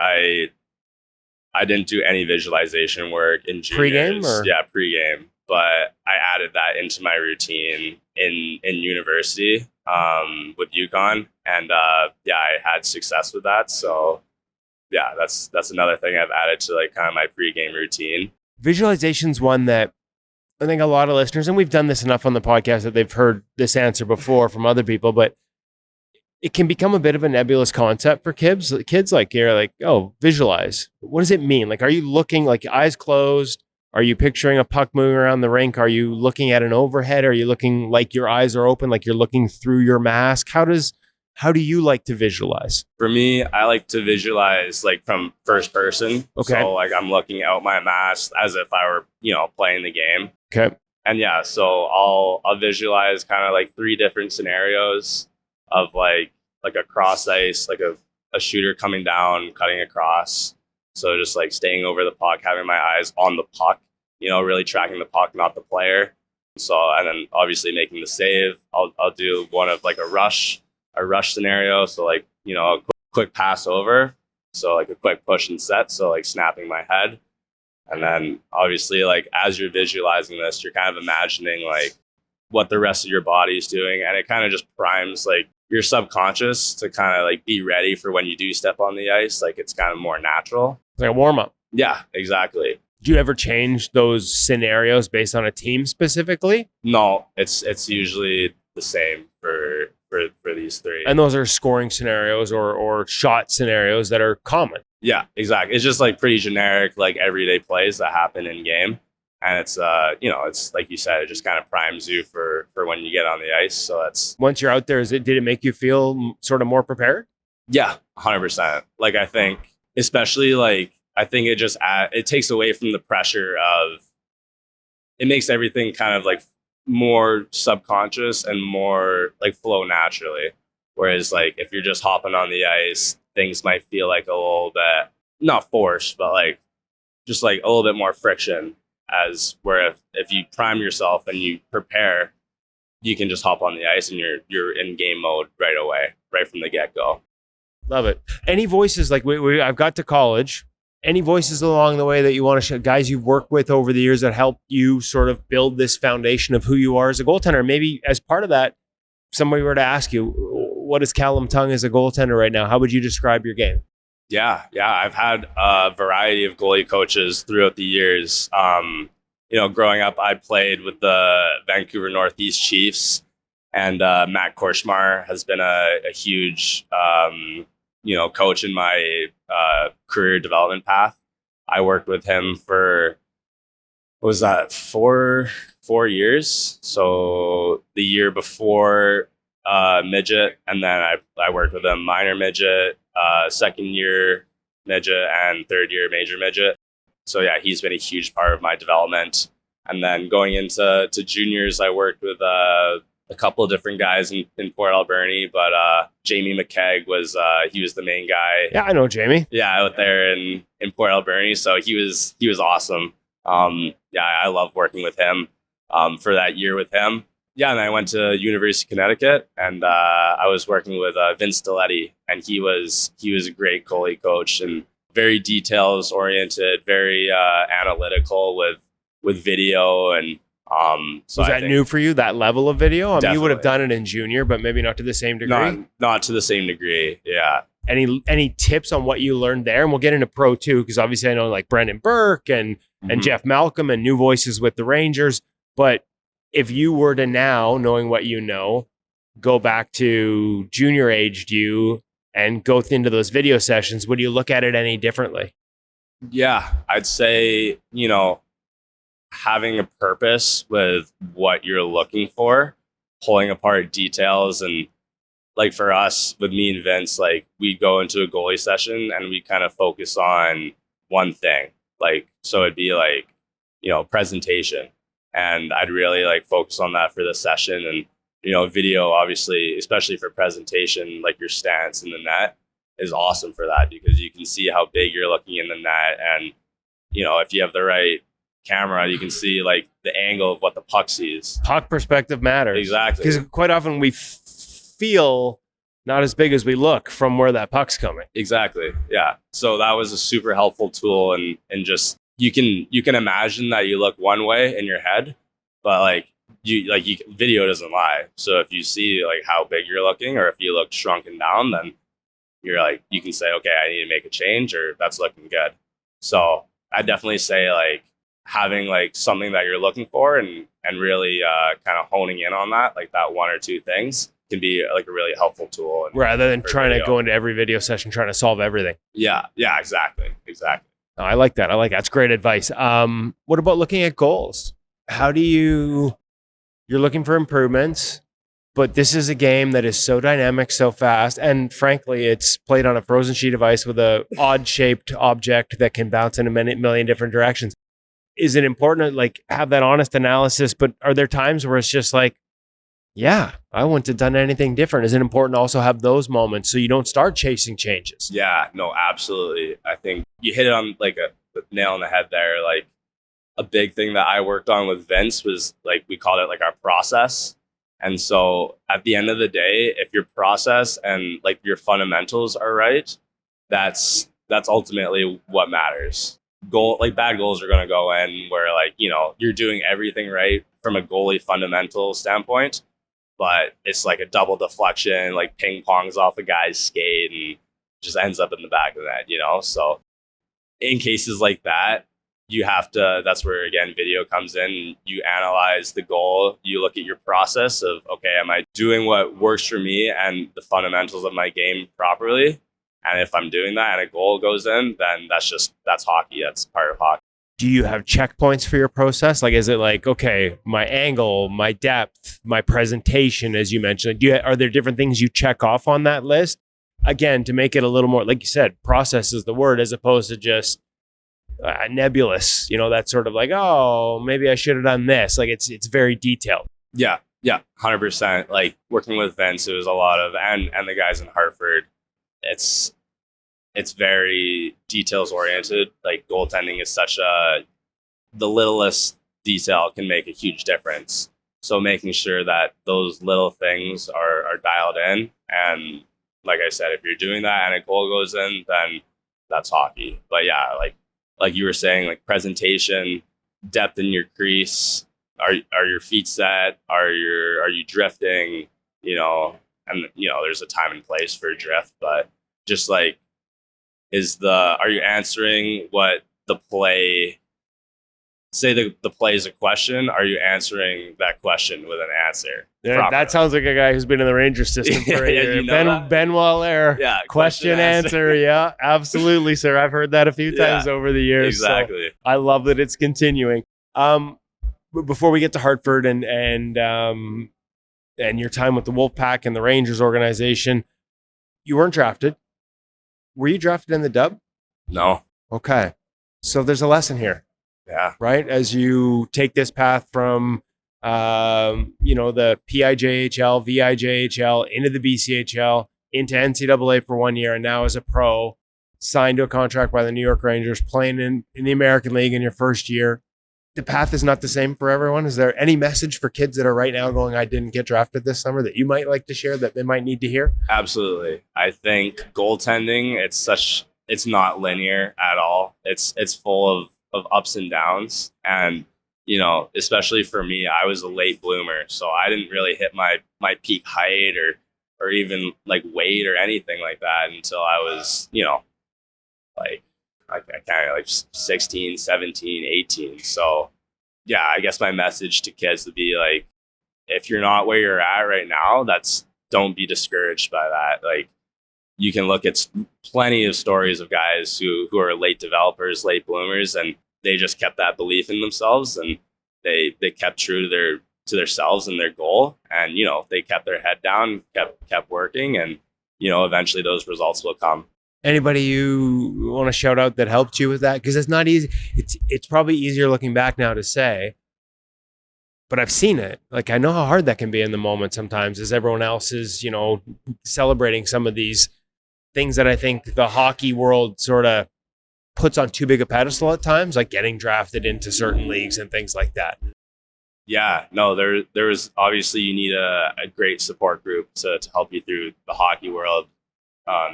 Speaker 6: I didn't do any visualization work in juniors.
Speaker 2: Pre-game or?
Speaker 6: Yeah, pre-game. But I added that into my routine in university with UConn. And I had success with that. So yeah, that's another thing I've added to like kind of my pre-game routine.
Speaker 2: Visualization's one that I think a lot of listeners, and we've done this enough on the podcast that they've heard this answer before from other people, but it can become a bit of a nebulous concept for kids. Kids like, you're like, oh, visualize. What does it mean? Like, are you looking like eyes closed? Are you picturing a puck moving around the rink? Are you looking at an overhead? Are you looking like your eyes are open, like you're looking through your mask? How do you like to visualize?
Speaker 6: For me, I like to visualize like from first person.
Speaker 2: Okay.
Speaker 6: So like I'm looking out my mask as if I were, playing the game.
Speaker 2: Okay.
Speaker 6: And yeah, so I'll visualize kind of like 3 different scenarios of like a cross ice, like a shooter coming down, cutting across. So just like staying over the puck, having my eyes on the puck, really tracking the puck, not the player. So, and then obviously making the save. I'll do one of like a rush scenario. So like, a quick pass over. So like a quick push and set. So like snapping my head. And then obviously like as you're visualizing this, you're kind of imagining like what the rest of your body is doing. And it kind of just primes like your subconscious to kind of like be ready for when you do step on the ice. Like it's kind of more natural.
Speaker 2: It's like a warm up.
Speaker 6: Yeah, exactly.
Speaker 2: Do you ever change those scenarios based on a team specifically?
Speaker 6: No, it's usually the same for these 3.
Speaker 2: And those are scoring scenarios or shot scenarios that are common.
Speaker 6: Yeah, exactly. It's just like pretty generic, like everyday plays that happen in game. And it's, it's like you said, it just kind of primes you for when you get on the ice. So that's...
Speaker 2: Once you're out there, did it make you feel sort of more prepared?
Speaker 6: Yeah, 100%. Like I think, especially like, I think it just it takes away from the pressure of, it makes everything kind of like more subconscious and more like flow naturally. Whereas like if you're just hopping on the ice, things might feel like a little bit, not forced, but like just like a little bit more friction. As where if you prime yourself and you prepare, you can just hop on the ice and you're in game mode right away, right from the get-go.
Speaker 2: Love it. Any voices, like I've got to college, any voices along the way that you want to share, guys you've worked with over the years that helped you sort of build this foundation of who you are as a goaltender? Maybe as part of that, if somebody were to ask you, what is Callum Tung as a goaltender right now? How would you describe your game?
Speaker 6: Yeah. I've had a variety of goalie coaches throughout the years. Growing up, I played with the Vancouver Northeast Chiefs, and Matt Korshmar has been a huge coach in my career development path. I worked with him for, what was that, 4 years? So the year before midget, and then I worked with him minor midget, second year midget, and third year major midget. So yeah, he's been a huge part of my development. And then going into juniors, I worked with a couple of different guys in Port Alberni, but Jamie McKegg was he was the main guy.
Speaker 2: Yeah, I know Jamie.
Speaker 6: Yeah, out there in Port Alberni. So he was awesome. I love working with him for that year with him. Yeah, and I went to University of Connecticut, and I was working with Vince Diletti, and he was a great goalie coach and very details oriented, very analytical with video. And so
Speaker 2: was that new for you, that level of video? I mean, you would have
Speaker 6: Definitely.
Speaker 2: done it in junior, but maybe not to the same degree.
Speaker 6: not to the same degree. Yeah.
Speaker 2: Any tips on what you learned there? And we'll get into pro too, because obviously I know like Brendan Burke and Jeff Malcolm and new voices with the Rangers. But if you were to now, knowing what you know, go back to junior aged you and go into those video sessions, would you look at it any differently?
Speaker 6: Yeah, I'd say, having a purpose with what you're looking for, pulling apart details. And like for us, with me and Vince, like we go into a goalie session and we kind of focus on one thing. Like, so it'd be like, presentation. And I'd really like focus on that for the session. And, video, obviously, especially for presentation, like your stance in the net is awesome for that, because you can see how big you're looking in the net. And, if you have the right camera, you can see like the angle of what the puck sees.
Speaker 2: Puck perspective matters.
Speaker 6: Exactly.
Speaker 2: Because quite often we feel not as big as we look from where that puck's coming.
Speaker 6: Exactly. Yeah. So that was a super helpful tool. And just, you can imagine that you look one way in your head, but video doesn't lie. So if you see like how big you're looking, or if you look shrunken down, then you're like, you can say, okay, I need to make a change, or that's looking good. So I definitely say like having like something that you're looking for and really kind of honing in on that, like that one or two things can be like a really helpable tool.
Speaker 2: Rather than trying
Speaker 6: video.
Speaker 2: to go into every video session trying to solve everything.
Speaker 6: Yeah. Yeah, exactly.
Speaker 2: No, I like that. That's great advice. What about looking at goals? How do you're looking for improvements, but this is a game that is so dynamic, so fast, and frankly, it's played on a frozen sheet of ice with a odd-shaped object that can bounce in a million different directions. Is it important to like have that honest analysis? But are there times where it's just like, yeah, I wouldn't have done anything different? Is it important to also have those moments so you don't start chasing changes?
Speaker 6: Yeah, no, absolutely. I think you hit it on like a nail on the head there. Like a big thing that I worked on with Vince was like, we called it like our process. And so at the end of the day, if your process and like your fundamentals are right, that's ultimately what matters. Bad goals are going to go in where like, you're doing everything right from a goalie fundamental standpoint, but it's like a double deflection, like ping pongs off a guy's skate and just ends up in the back of the net, So in cases like that, you have to, that's where again, video comes in. You analyze the goal, you look at your process of, okay, am I doing what works for me and the fundamentals of my game properly? And if I'm doing that and a goal goes in, then that's hockey. That's part of hockey.
Speaker 2: Do you have checkpoints for your process? Like, is it like, okay, my angle, my depth, my presentation, as you mentioned, are there different things you check off on that list? Again, to make it a little more, like you said, process is the word, as opposed to just nebulous, that's sort of like, oh, maybe I should have done this. Like it's very detailed.
Speaker 6: Yeah. 100%. Like working with Vince, it was a lot of, and the guys in Hartford, it's very details oriented. Like goaltending is the littlest detail can make a huge difference. So making sure that those little things are dialed in. And like I said, if you're doing that and a goal goes in, then that's hockey. But yeah, like you were saying, like presentation, depth in your crease, are your feet set? Are you drifting? And there's a time and place for drift, but just like, are you answering what the play say the play is a question, are you answering that question with an answer?
Speaker 2: Yeah, that sounds like a guy who's been in the Rangers system for a year.
Speaker 6: You know
Speaker 2: Ben Waller.
Speaker 6: Yeah.
Speaker 2: Question answer. Yeah, absolutely, sir. I've heard that a few times over the years.
Speaker 6: Exactly.
Speaker 2: So I love that it's continuing. Before we get to Hartford and your time with the Wolfpack and the Rangers organization, you weren't drafted. Were you drafted in the Dub?
Speaker 6: No.
Speaker 2: Okay. So there's a lesson here.
Speaker 6: Yeah.
Speaker 2: Right? As you take this path from, the PIJHL, VIJHL, into the BCHL, into NCAA for 1 year, and now as a pro, signed to a contract by the New York Rangers, playing in the American League in your first year. The path is not the same for everyone. Is there any message for kids that are right now going, I didn't get drafted this summer, that you might like to share that they might need to hear?
Speaker 6: Absolutely. I think goaltending, it's not linear at all. It's full of ups and downs. And, especially for me, I was a late bloomer. So I didn't really hit my peak height or even like weight or anything like that until I was, I kind of like 16, 17, 18. So yeah, I guess my message to kids would be like, if you're not where you're at right now, don't be discouraged by that. Like, you can look at plenty of stories of guys who are late developers, late bloomers, and they just kept that belief in themselves, and they kept true to themselves and their goal. And, they kept their head down, kept working, and, eventually those results will come.
Speaker 2: Anybody you want to shout out that helped you with that? Because it's not easy. It's probably easier looking back now to say, but I've seen it. Like, I know how hard that can be in the moment sometimes as everyone else is, celebrating some of these things that I think the hockey world sort of puts on too big a pedestal at times, like getting drafted into certain leagues and things like that.
Speaker 6: Yeah, no, there was obviously, you need a great support group to help you through the hockey world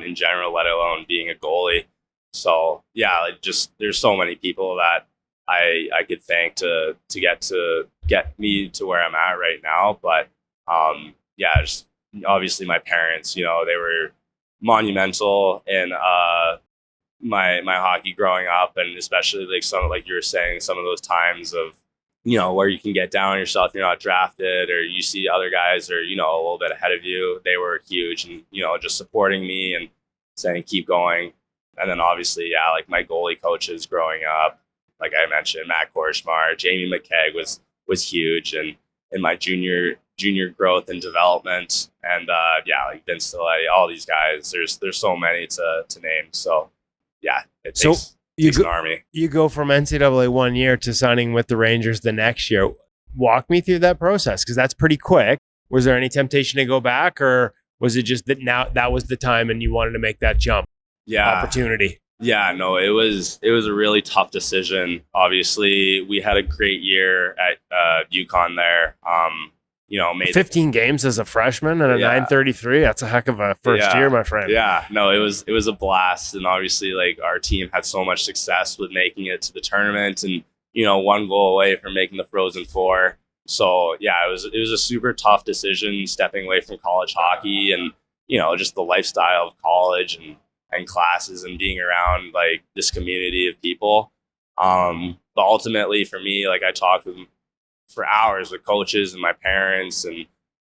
Speaker 6: in general, let alone being a goalie. So yeah, there's so many people that I could thank to get me to where I'm at right now. But just obviously my parents, they were monumental in my hockey growing up, and especially like you were saying, some of those times of where you can get down on yourself, you're not drafted, or you see other guys are, a little bit ahead of you. They were huge, and, just supporting me and saying, keep going. And then obviously, yeah, like my goalie coaches growing up, like I mentioned, Matt Korshmar, Jamie McKegg was huge. And in my junior growth and development, and like Vince Delay, all these guys, there's so many to name. So yeah, it takes an army.
Speaker 2: You go from NCAA 1 year to signing with the Rangers the next year. Walk me through that process, because that's pretty quick. Was there any temptation to go back, or was it just that now that was the time and you wanted to make that jump? Opportunity.
Speaker 6: Yeah, no, it was a really tough decision. Obviously, we had a great year at UConn there. Made
Speaker 2: 15 games as a freshman and a 933. That's a heck of a first year, my friend.
Speaker 6: Yeah, no, it was a blast. And obviously, like, our team had so much success with making it to the tournament, and, one goal away from making the Frozen Four. So yeah, it was a super tough decision, stepping away from college hockey and, just the lifestyle of college and classes and being around like this community of people. But ultimately for me, like, I talked for hours with coaches and my parents, and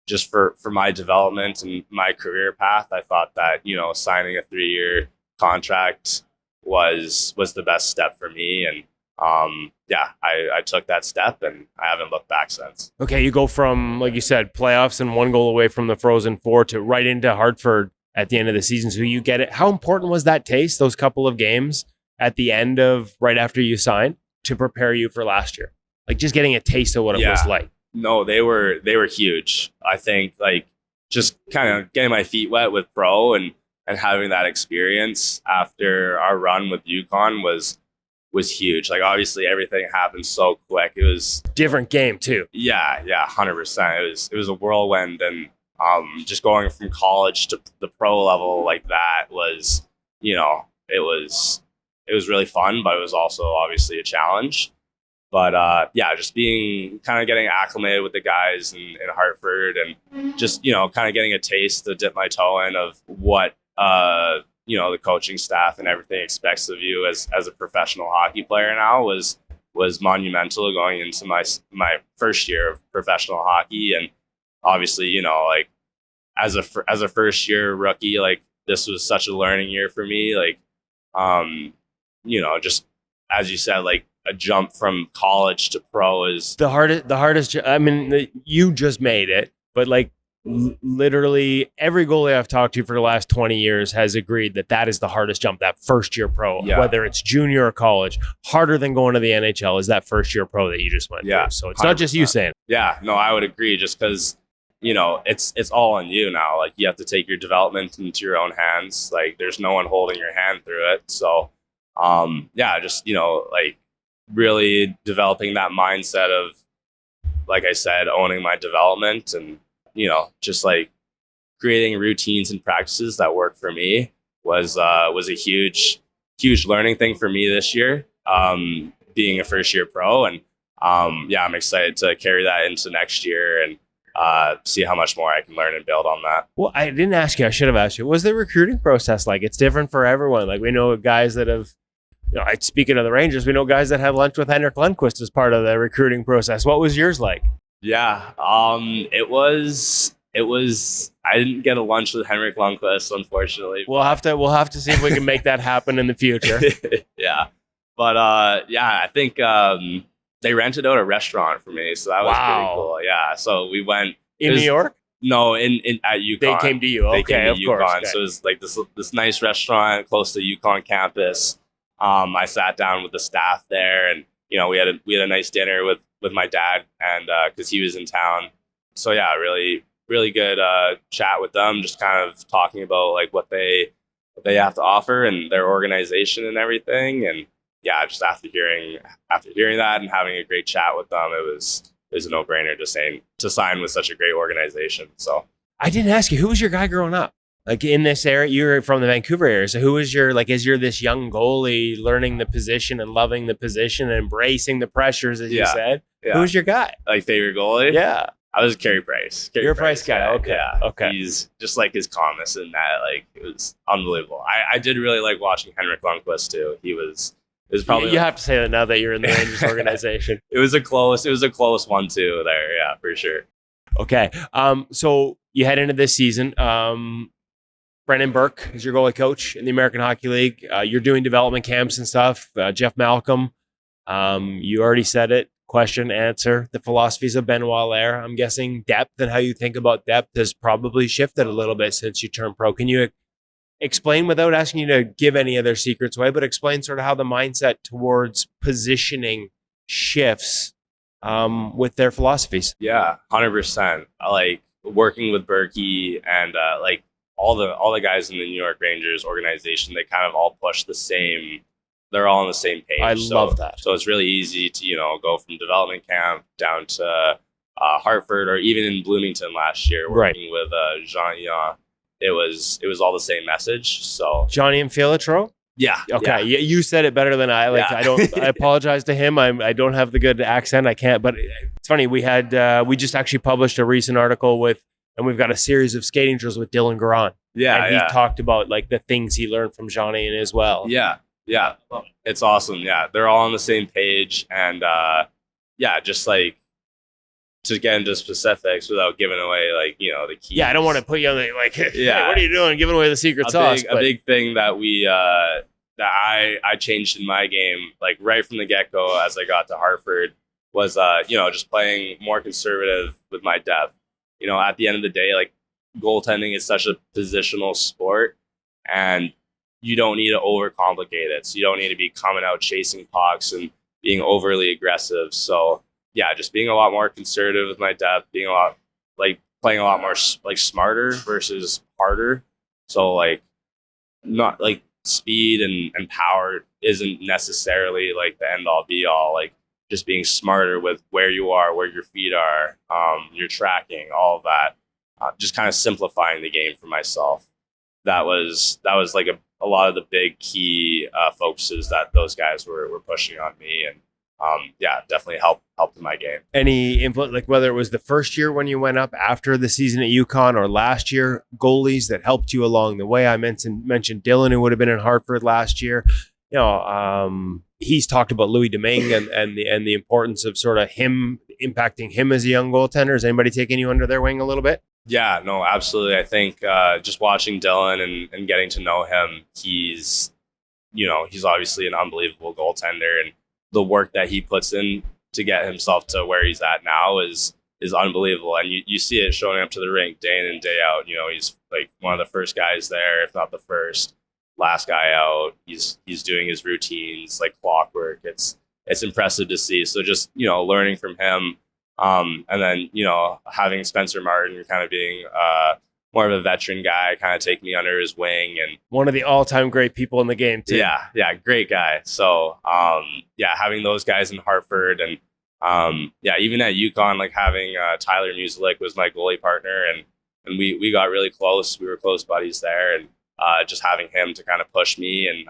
Speaker 6: just for my development and my career path, I thought that, signing a 3-year contract was the best step for me. And I took that step, and I haven't looked back since.
Speaker 2: Okay, you go from, like you said, playoffs and 1 goal away from the Frozen Four to right into Hartford at the end of the season. So you get it. How important was that taste, those couple of games at the end of right after you signed, to prepare you for last year? Like, just getting a taste of what it was like.
Speaker 6: No, they were huge. I think, like, just kind of getting my feet wet with pro and having that experience after our run with UConn was huge. Like, obviously everything happened so quick. It was
Speaker 2: different game too.
Speaker 6: Yeah, 100%. It was a whirlwind, and just going from college to the pro level like that was, it was really fun, but it was also obviously a challenge. But just getting acclimated with the guys in Hartford, and just, kind of getting a taste to dip my toe in of what, the coaching staff and everything expects of you as a professional hockey player now was was monumental going into my first year of professional hockey. And obviously, you know, like as a first year rookie, like this was such a learning year for me. Like, you know, just as you said, like a jump from college to pro is
Speaker 2: the hardest. I mean, you just made it, but like literally every goalie I've talked to for the last 20 years has agreed that is the hardest jump, that first year pro, whether it's junior or college, harder than going to the NHL is that first year pro that you just went through. So it's 100%. Not just you saying.
Speaker 6: Yeah, no, I would agree, just because, you know, it's all on you now. Like, you have to take your development into your own hands. Like, there's no one holding your hand through it. So, just, you know, like really developing that mindset of, like I said, owning my development and, you know, just like creating routines and practices that work for me was a huge learning thing for me this year, being a first year pro. And I'm excited to carry that into next year and see how much more I can learn and build on that.
Speaker 2: Well, I didn't ask you. I should have asked you. What was the recruiting process like? It's different for everyone. Like, we know guys that have, you know, speaking of the Rangers, we know guys that had lunch with Henrik Lundqvist as part of the recruiting process. What was yours like?
Speaker 6: Yeah, it was. I didn't get a lunch with Henrik Lundqvist, unfortunately.
Speaker 2: We'll have to see if we can make that happen in the future.
Speaker 6: Yeah, but I think they rented out a restaurant for me, so that was pretty cool. Yeah, so we went
Speaker 2: in New York.
Speaker 6: No, in at UConn.
Speaker 2: They came to you. Okay, of course. Okay.
Speaker 6: So it was like this nice restaurant close to UConn campus. I sat down with the staff there, and you know, we had a nice dinner with my dad, and because he was in town. So yeah, really good chat with them, just kind of talking about like what they have to offer and their organization and everything. And yeah, just after hearing that and having a great chat with them, it was a no-brainer to sign with such a great organization. So
Speaker 2: I didn't ask you, who was your guy growing up? Like in this area, you're from the Vancouver area. So who was as you're this young goalie learning the position and loving the position and embracing the pressures, as you said, who was your guy?
Speaker 6: Like favorite goalie?
Speaker 2: Yeah.
Speaker 6: I was Carey Price.
Speaker 2: You're a Price guy. Okay.
Speaker 6: Yeah.
Speaker 2: Okay.
Speaker 6: He's just like his calmness in that, like, it was unbelievable. I did really like watching Henrik Lundqvist too. It was probably
Speaker 2: you have to say that now that you're in the Rangers organization.
Speaker 6: It was a close 1-2 there. Yeah, for sure.
Speaker 2: Okay. So you head into this season. Brendan Burke is your goalie coach in the American Hockey League. You're doing development camps and stuff. Jeff Malcolm, you already said it. Question, answer. The philosophies of Benoit Lair. I'm guessing depth and how you think about depth has probably shifted a little bit since you turned pro. Can you explain, without asking you to give any of their secrets away, but explain sort of how the mindset towards positioning shifts with their philosophies?
Speaker 6: Yeah, 100%. Like working with Berkey and like all the guys in the New York Rangers organization, they kind of all push the same. They're all on the same page.
Speaker 2: I love that.
Speaker 6: So it's really easy to, you know, go from development camp down to Hartford, or even in Bloomington last year working with Jean-Ian. It was all the same message. So
Speaker 2: Johnny and Filatro?
Speaker 6: Yeah.
Speaker 2: Okay. Yeah. You said it better than I. Like, I apologize to him. I don't have the good accent. I can't. But it's funny. We just actually published a recent article and we've got a series of skating drills with Dylan Garan.
Speaker 6: Yeah.
Speaker 2: And he talked about like the things he learned from Johnny and as well.
Speaker 6: Yeah. Yeah. It's awesome. Yeah. They're all on the same page. And just like to get into specifics without giving away, like, you know, the keys.
Speaker 2: Yeah. I don't want to put you on the, like, hey, what are you doing? Giving away the secret sauce.
Speaker 6: A big thing that that I changed in my game, like right from the get-go as I got to Hartford, was, just playing more conservative with my depth. You know, at the end of the day, like, goaltending is such a positional sport, and you don't need to overcomplicate it. So you don't need to be coming out chasing pucks and being overly aggressive. So yeah, just being a lot more conservative with my depth, being playing a lot more like smarter versus harder. So like, not like speed and power isn't necessarily like the end all be all. Like just being smarter with where you are, where your feet are, your tracking, all of that. Just kind of simplifying the game for myself. That was like a lot of the big key focuses that those guys were pushing on me, and definitely helped in my game.
Speaker 2: Any input, like whether it was the first year when you went up after the season at UConn or last year, goalies that helped you along the way? I mentioned Dylan, who would have been in Hartford last year. You know, he's talked about Louis Domingue and the importance of sort of him impacting him as a young goaltender. Is anybody taking you under their wing a little bit?
Speaker 6: Yeah, no, absolutely. I think just watching Dylan and getting to know him, he's obviously an unbelievable goaltender, and the work that he puts in to get himself to where he's at now is unbelievable. And you see it showing up to the rink day in and day out. He's like one of the first guys there, if not the first. Last guy out. He's doing his routines like clockwork. It's impressive to see. So just learning from him, and then having Spencer Martin kind of being more of a veteran guy, kind of take me under his wing, and
Speaker 2: one of the all-time great people in the game too.
Speaker 6: Yeah, great guy. So having those guys in Hartford, and even at UConn, like having Tyler Musialik was my goalie partner, and we got really close. We were close buddies there, and just having him to kind of push me and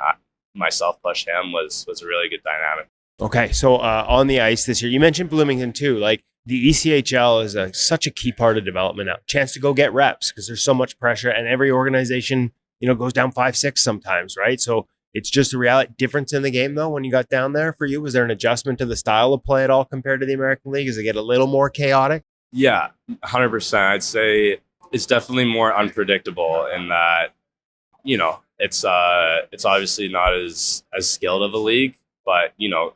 Speaker 6: myself push him was a really good dynamic.
Speaker 2: Okay, so on the ice this year, you mentioned Bloomington too. Like the ECHL is such a key part of development now. Chance to go get reps because there's so much pressure, and every organization goes down 5-6 sometimes, right? So it's just a reality difference in the game though. When you got down there, for you, was there an adjustment to the style of play at all compared to the American League? Does it get a little more chaotic?
Speaker 6: Yeah, 100%. I'd say it's definitely more unpredictable in that. It's obviously not as skilled of a league, but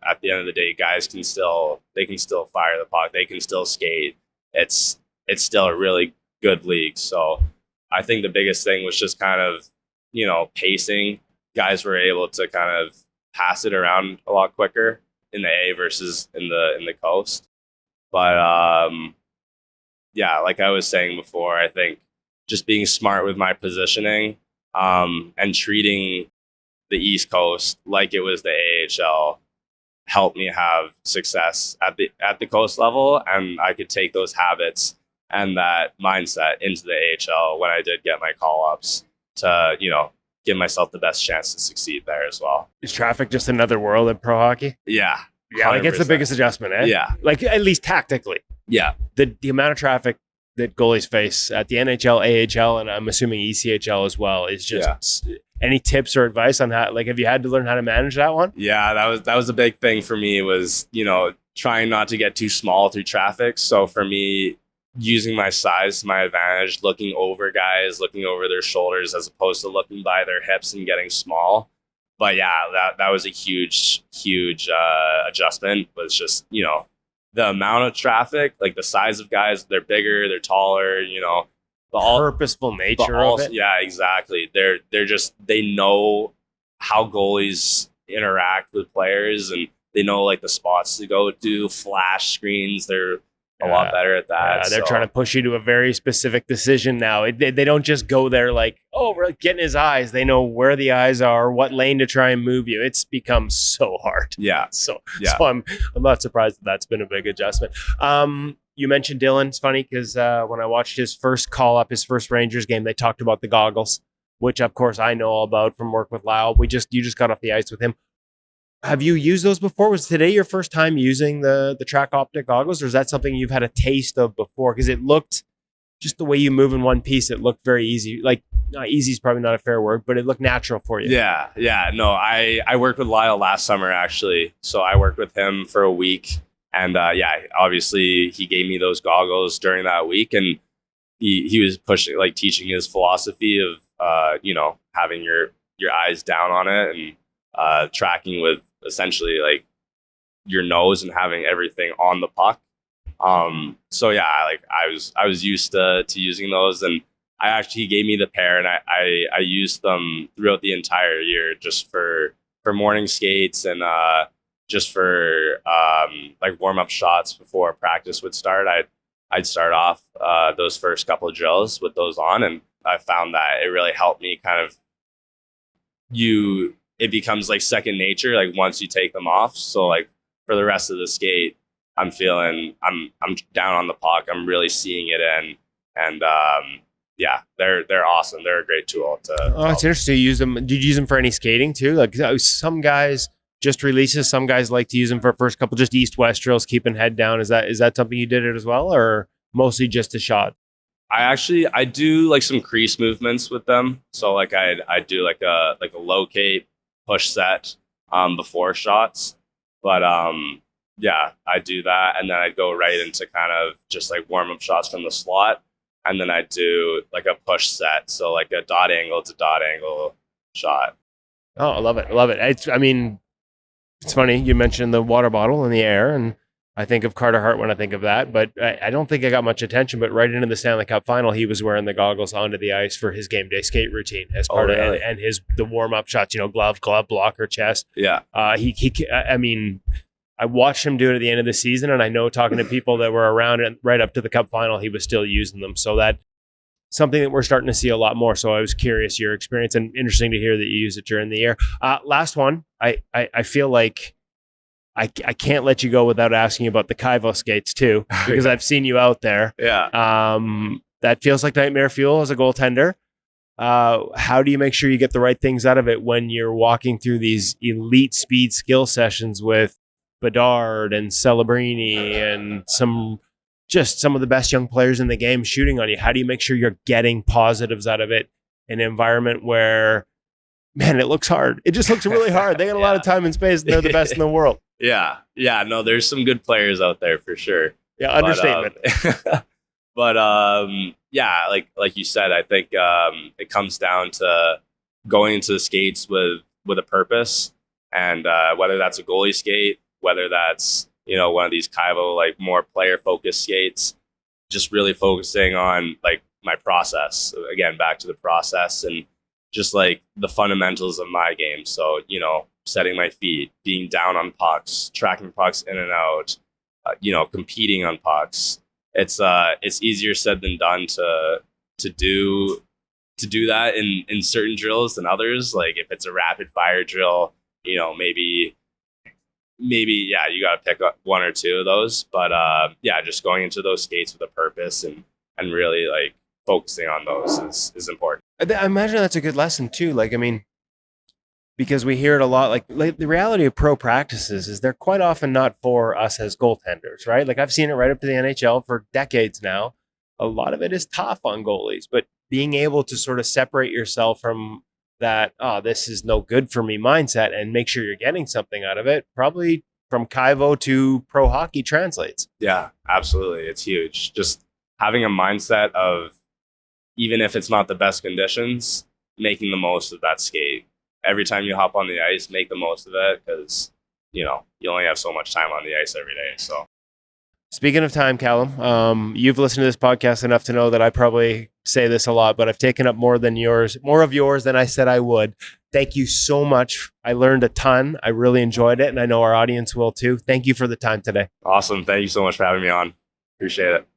Speaker 6: at the end of the day, guys can still fire the puck, they can still skate. It's still a really good league. So I think the biggest thing was just kind of pacing. Guys were able to kind of pass it around a lot quicker in the A versus in the coast. But like I was saying before, I think just being smart with my positioning. And treating the East Coast like it was the AHL helped me have success at the coast level, and I could take those habits and that mindset into the AHL when I did get my call-ups to give myself the best chance to succeed there as well.
Speaker 2: Is traffic just another world in pro hockey?
Speaker 6: Yeah,
Speaker 2: like it's the biggest adjustment, eh?
Speaker 6: Yeah,
Speaker 2: like at least tactically.
Speaker 6: Yeah,
Speaker 2: the amount of traffic that goalies face at the NHL, AHL, and I'm assuming ECHL as well is just any tips or advice on how, like, have you had to learn how to manage that one?
Speaker 6: Yeah, that was a big thing for me was, trying not to get too small through traffic. So for me, using my size to my advantage, looking over guys, looking over their shoulders as opposed to looking by their hips and getting small. But yeah, that was a huge adjustment, was just, the amount of traffic, like the size of guys, they're bigger, they're taller, the
Speaker 2: purposeful nature of it.
Speaker 6: Yeah, exactly. They know how goalies interact with players, and they know like the spots to go to, flash screens. They're a lot better at that.
Speaker 2: They're trying to push you to a very specific decision now. They don't just go there like, oh, we're getting his eyes. They know where the eyes are, what lane to try and move you. It's become so hard.
Speaker 6: Yeah.
Speaker 2: So I'm not surprised that's been a big adjustment. You mentioned Dylan. It's funny because when I watched his first call up, his first Rangers game, they talked about the goggles, which of course I know all about from work with Lyle. You just got off the ice with him. Have you used those before? Was today your first time using the track optic goggles, or is that something you've had a taste of before? Because it looked, just the way you move in one piece, it looked very easy. Like, not easy is probably not a fair word, but it looked natural for you.
Speaker 6: Yeah. No, I worked with Lyle last summer, actually. So I worked with him for a week. And obviously he gave me those goggles during that week. And he was teaching his philosophy of, having your eyes down on it and tracking with essentially like your nose and having everything on the puck. I was used to using those, and he gave me the pair, and I used them throughout the entire year just for morning skates and just for like warm up shots before practice would start. I'd start off those first couple of drills with those on, and I found that it really helped me kind of it becomes like second nature, like once you take them off. So like for the rest of the skate, I'm feeling I'm down on the puck. I'm really seeing it in, and they're awesome. They're a great tool to.
Speaker 2: Oh, it's interesting to use them. Did you use them for any skating too? Like some guys just releases. Some guys like to use them for first couple, just east-west drills, keeping head down. Is that something you did it as well, or mostly just a shot?
Speaker 6: I do like some crease movements with them. So like I do like a low cape push set, before shots. But yeah, I do that, and then I go right into kind of just like warm up shots from the slot, and then I do like a push set, so like a dot angle to dot angle shot.
Speaker 2: Oh, I love it. I love it. It's funny. You mentioned the water bottle in the air, and I think of Carter Hart when I think of that, but I don't think I got much attention. But right into the Stanley Cup final, he was wearing the goggles onto the ice for his game day skate routine as part of and the warm up shots. Glove, blocker, chest.
Speaker 6: Yeah.
Speaker 2: I mean, I watched him do it at the end of the season, and I know talking to people that were around it right up to the Cup final, he was still using them. So that's something that we're starting to see a lot more. So I was curious your experience, and interesting to hear that you use it during the year. Last one, I feel like I can't let you go without asking you about the Kaivo skates too, because I've seen you out there.
Speaker 6: Yeah.
Speaker 2: That feels like nightmare fuel as a goaltender. How do you make sure you get the right things out of it when you're walking through these elite speed skill sessions with Bedard and Celebrini and some of the best young players in the game shooting on you? How do you make sure you're getting positives out of it in an environment where, man, it looks hard? It just looks really hard. They got a lot of time and space, and they're the best in the world.
Speaker 6: Yeah. No, there's some good players out there for sure.
Speaker 2: Yeah, understatement.
Speaker 6: But yeah, like you said, I think it comes down to going into the skates with a purpose, and whether that's a goalie skate, whether that's one of these Kaivo like more player focused skates, just really focusing on like my process. Again, back to the process and just like the fundamentals of my game. So setting my feet, being down on pucks, tracking pucks in and out, competing on pucks. It's easier said than done to do that in certain drills than others. Like if it's a rapid fire drill, maybe yeah, you got to pick up one or two of those. But yeah, just going into those skates with a purpose and really like focusing on those is important.
Speaker 2: I imagine that's a good lesson too. Like, I mean, because we hear it a lot, like the reality of pro practices is they're quite often not for us as goaltenders, right? Like I've seen it right up to the NHL for decades now. A lot of it is tough on goalies, but being able to sort of separate yourself from that, this is no good for me mindset and make sure you're getting something out of it, probably from Kaivo to pro hockey translates.
Speaker 6: Yeah, absolutely. It's huge. Just having a mindset of, even if it's not the best conditions, making the most of that skate. Every time you hop on the ice, make the most of it, because you only have so much time on the ice every day. So,
Speaker 2: speaking of time, Callum, you've listened to this podcast enough to know that I probably say this a lot, but I've taken up more of yours than I said I would. Thank you so much. I learned a ton. I really enjoyed it, and I know our audience will too. Thank you for the time today.
Speaker 6: Awesome. Thank you so much for having me on. Appreciate it.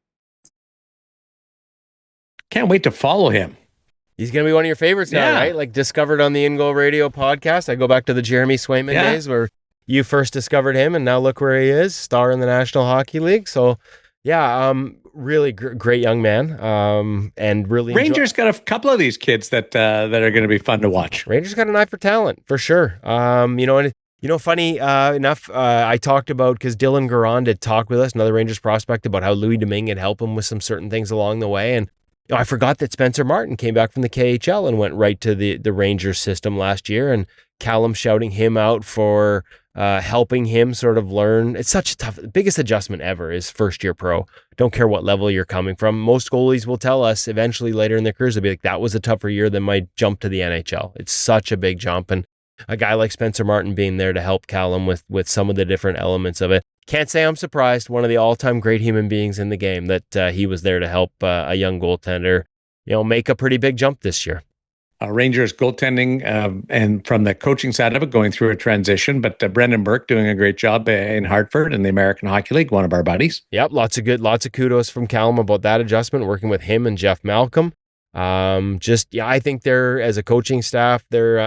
Speaker 1: Can't wait to follow him.
Speaker 2: He's going to be one of your favorites now, right? Like discovered on the InGoal radio podcast. I go back to the Jeremy Swayman days where you first discovered him, and now look where he is, star in the National Hockey League. So, yeah, really great young man, and really
Speaker 1: Rangers got a couple of these kids that are going to be fun to watch.
Speaker 2: Rangers got an eye for talent for sure. Funny enough, I talked about, because Dylan Garand had talked with us, another Rangers prospect, about how Louis Domingue had helped him with some certain things along the way, and I forgot that Spencer Martin came back from the KHL and went right to the Rangers system last year, and Callum shouting him out for helping him sort of learn. It's such a biggest adjustment ever is first year pro. Don't care what level you're coming from. Most goalies will tell us eventually later in their careers, they'll be like, that was a tougher year than my jump to the NHL. It's such a big jump. And a guy like Spencer Martin being there to help Callum with some of the different elements of it. Can't say I'm surprised. One of the all-time great human beings in the game that he was there to help a young goaltender, make a pretty big jump this year.
Speaker 1: Rangers goaltending and from the coaching side of it, going through a transition, but Brendan Burke doing a great job in Hartford in the American Hockey League, one of our buddies.
Speaker 2: Yep, lots of kudos from Callum about that adjustment, working with him and Jeff Malcolm. I think they're, as a coaching staff, they're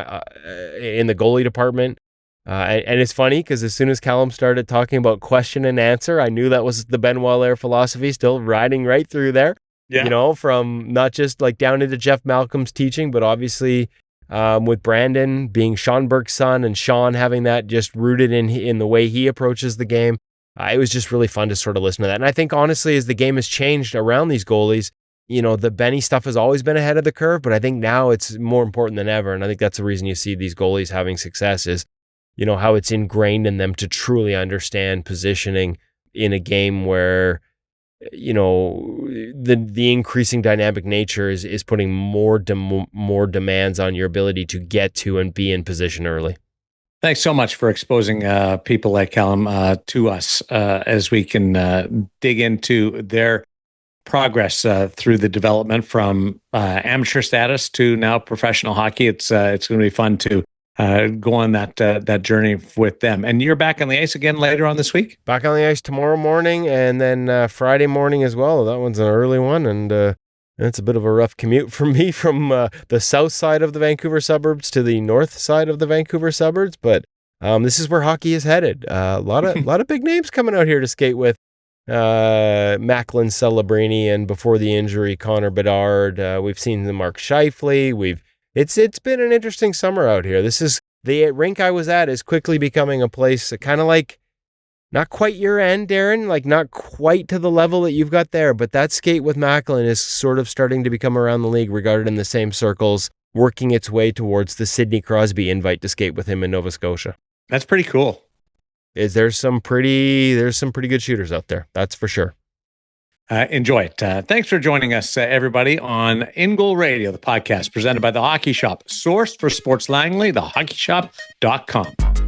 Speaker 2: in the goalie department. And it's funny because as soon as Callum started talking about question and answer, I knew that was the Benoit Lair philosophy still riding right through there. Yeah. From not just like down into Jeff Malcolm's teaching, but obviously with Brandon being Sean Burke's son and Sean having that just rooted in the way he approaches the game. It was just really fun to sort of listen to that. And I think honestly, as the game has changed around these goalies, the Benny stuff has always been ahead of the curve, but I think now it's more important than ever. And I think that's the reason you see these goalies having success is how it's ingrained in them to truly understand positioning in a game where, the increasing dynamic nature is putting more demands on your ability to get to and be in position early.
Speaker 1: Thanks so much for exposing people like Callum to us as we can dig into their progress through the development from amateur status to now professional hockey. It's going to be fun to go on that journey with them. And you're back on the ice again later on this week?
Speaker 2: Back on the ice tomorrow morning, and then Friday morning as well. That one's an early one, and it's a bit of a rough commute for me from the south side of the Vancouver suburbs to the north side of the Vancouver suburbs. But this is where hockey is headed. A lot of big names coming out here to skate with. Macklin Celebrini, and before the injury, Connor Bedard. We've seen the Mark Scheifele. It's been an interesting summer out here. This is the rink I was at is quickly becoming a place kind of like not quite your end, Darren, like not quite to the level that you've got there, but that skate with Macklin is sort of starting to become around the league, regarded in the same circles, working its way towards the Sidney Crosby invite to skate with him in Nova Scotia.
Speaker 1: That's pretty cool.
Speaker 2: There's some pretty good shooters out there. That's for sure.
Speaker 1: Enjoy it. Thanks for joining us, everybody, on InGoal Radio, the podcast presented by The Hockey Shop. Source for Sports Langley, thehockeyshop.com.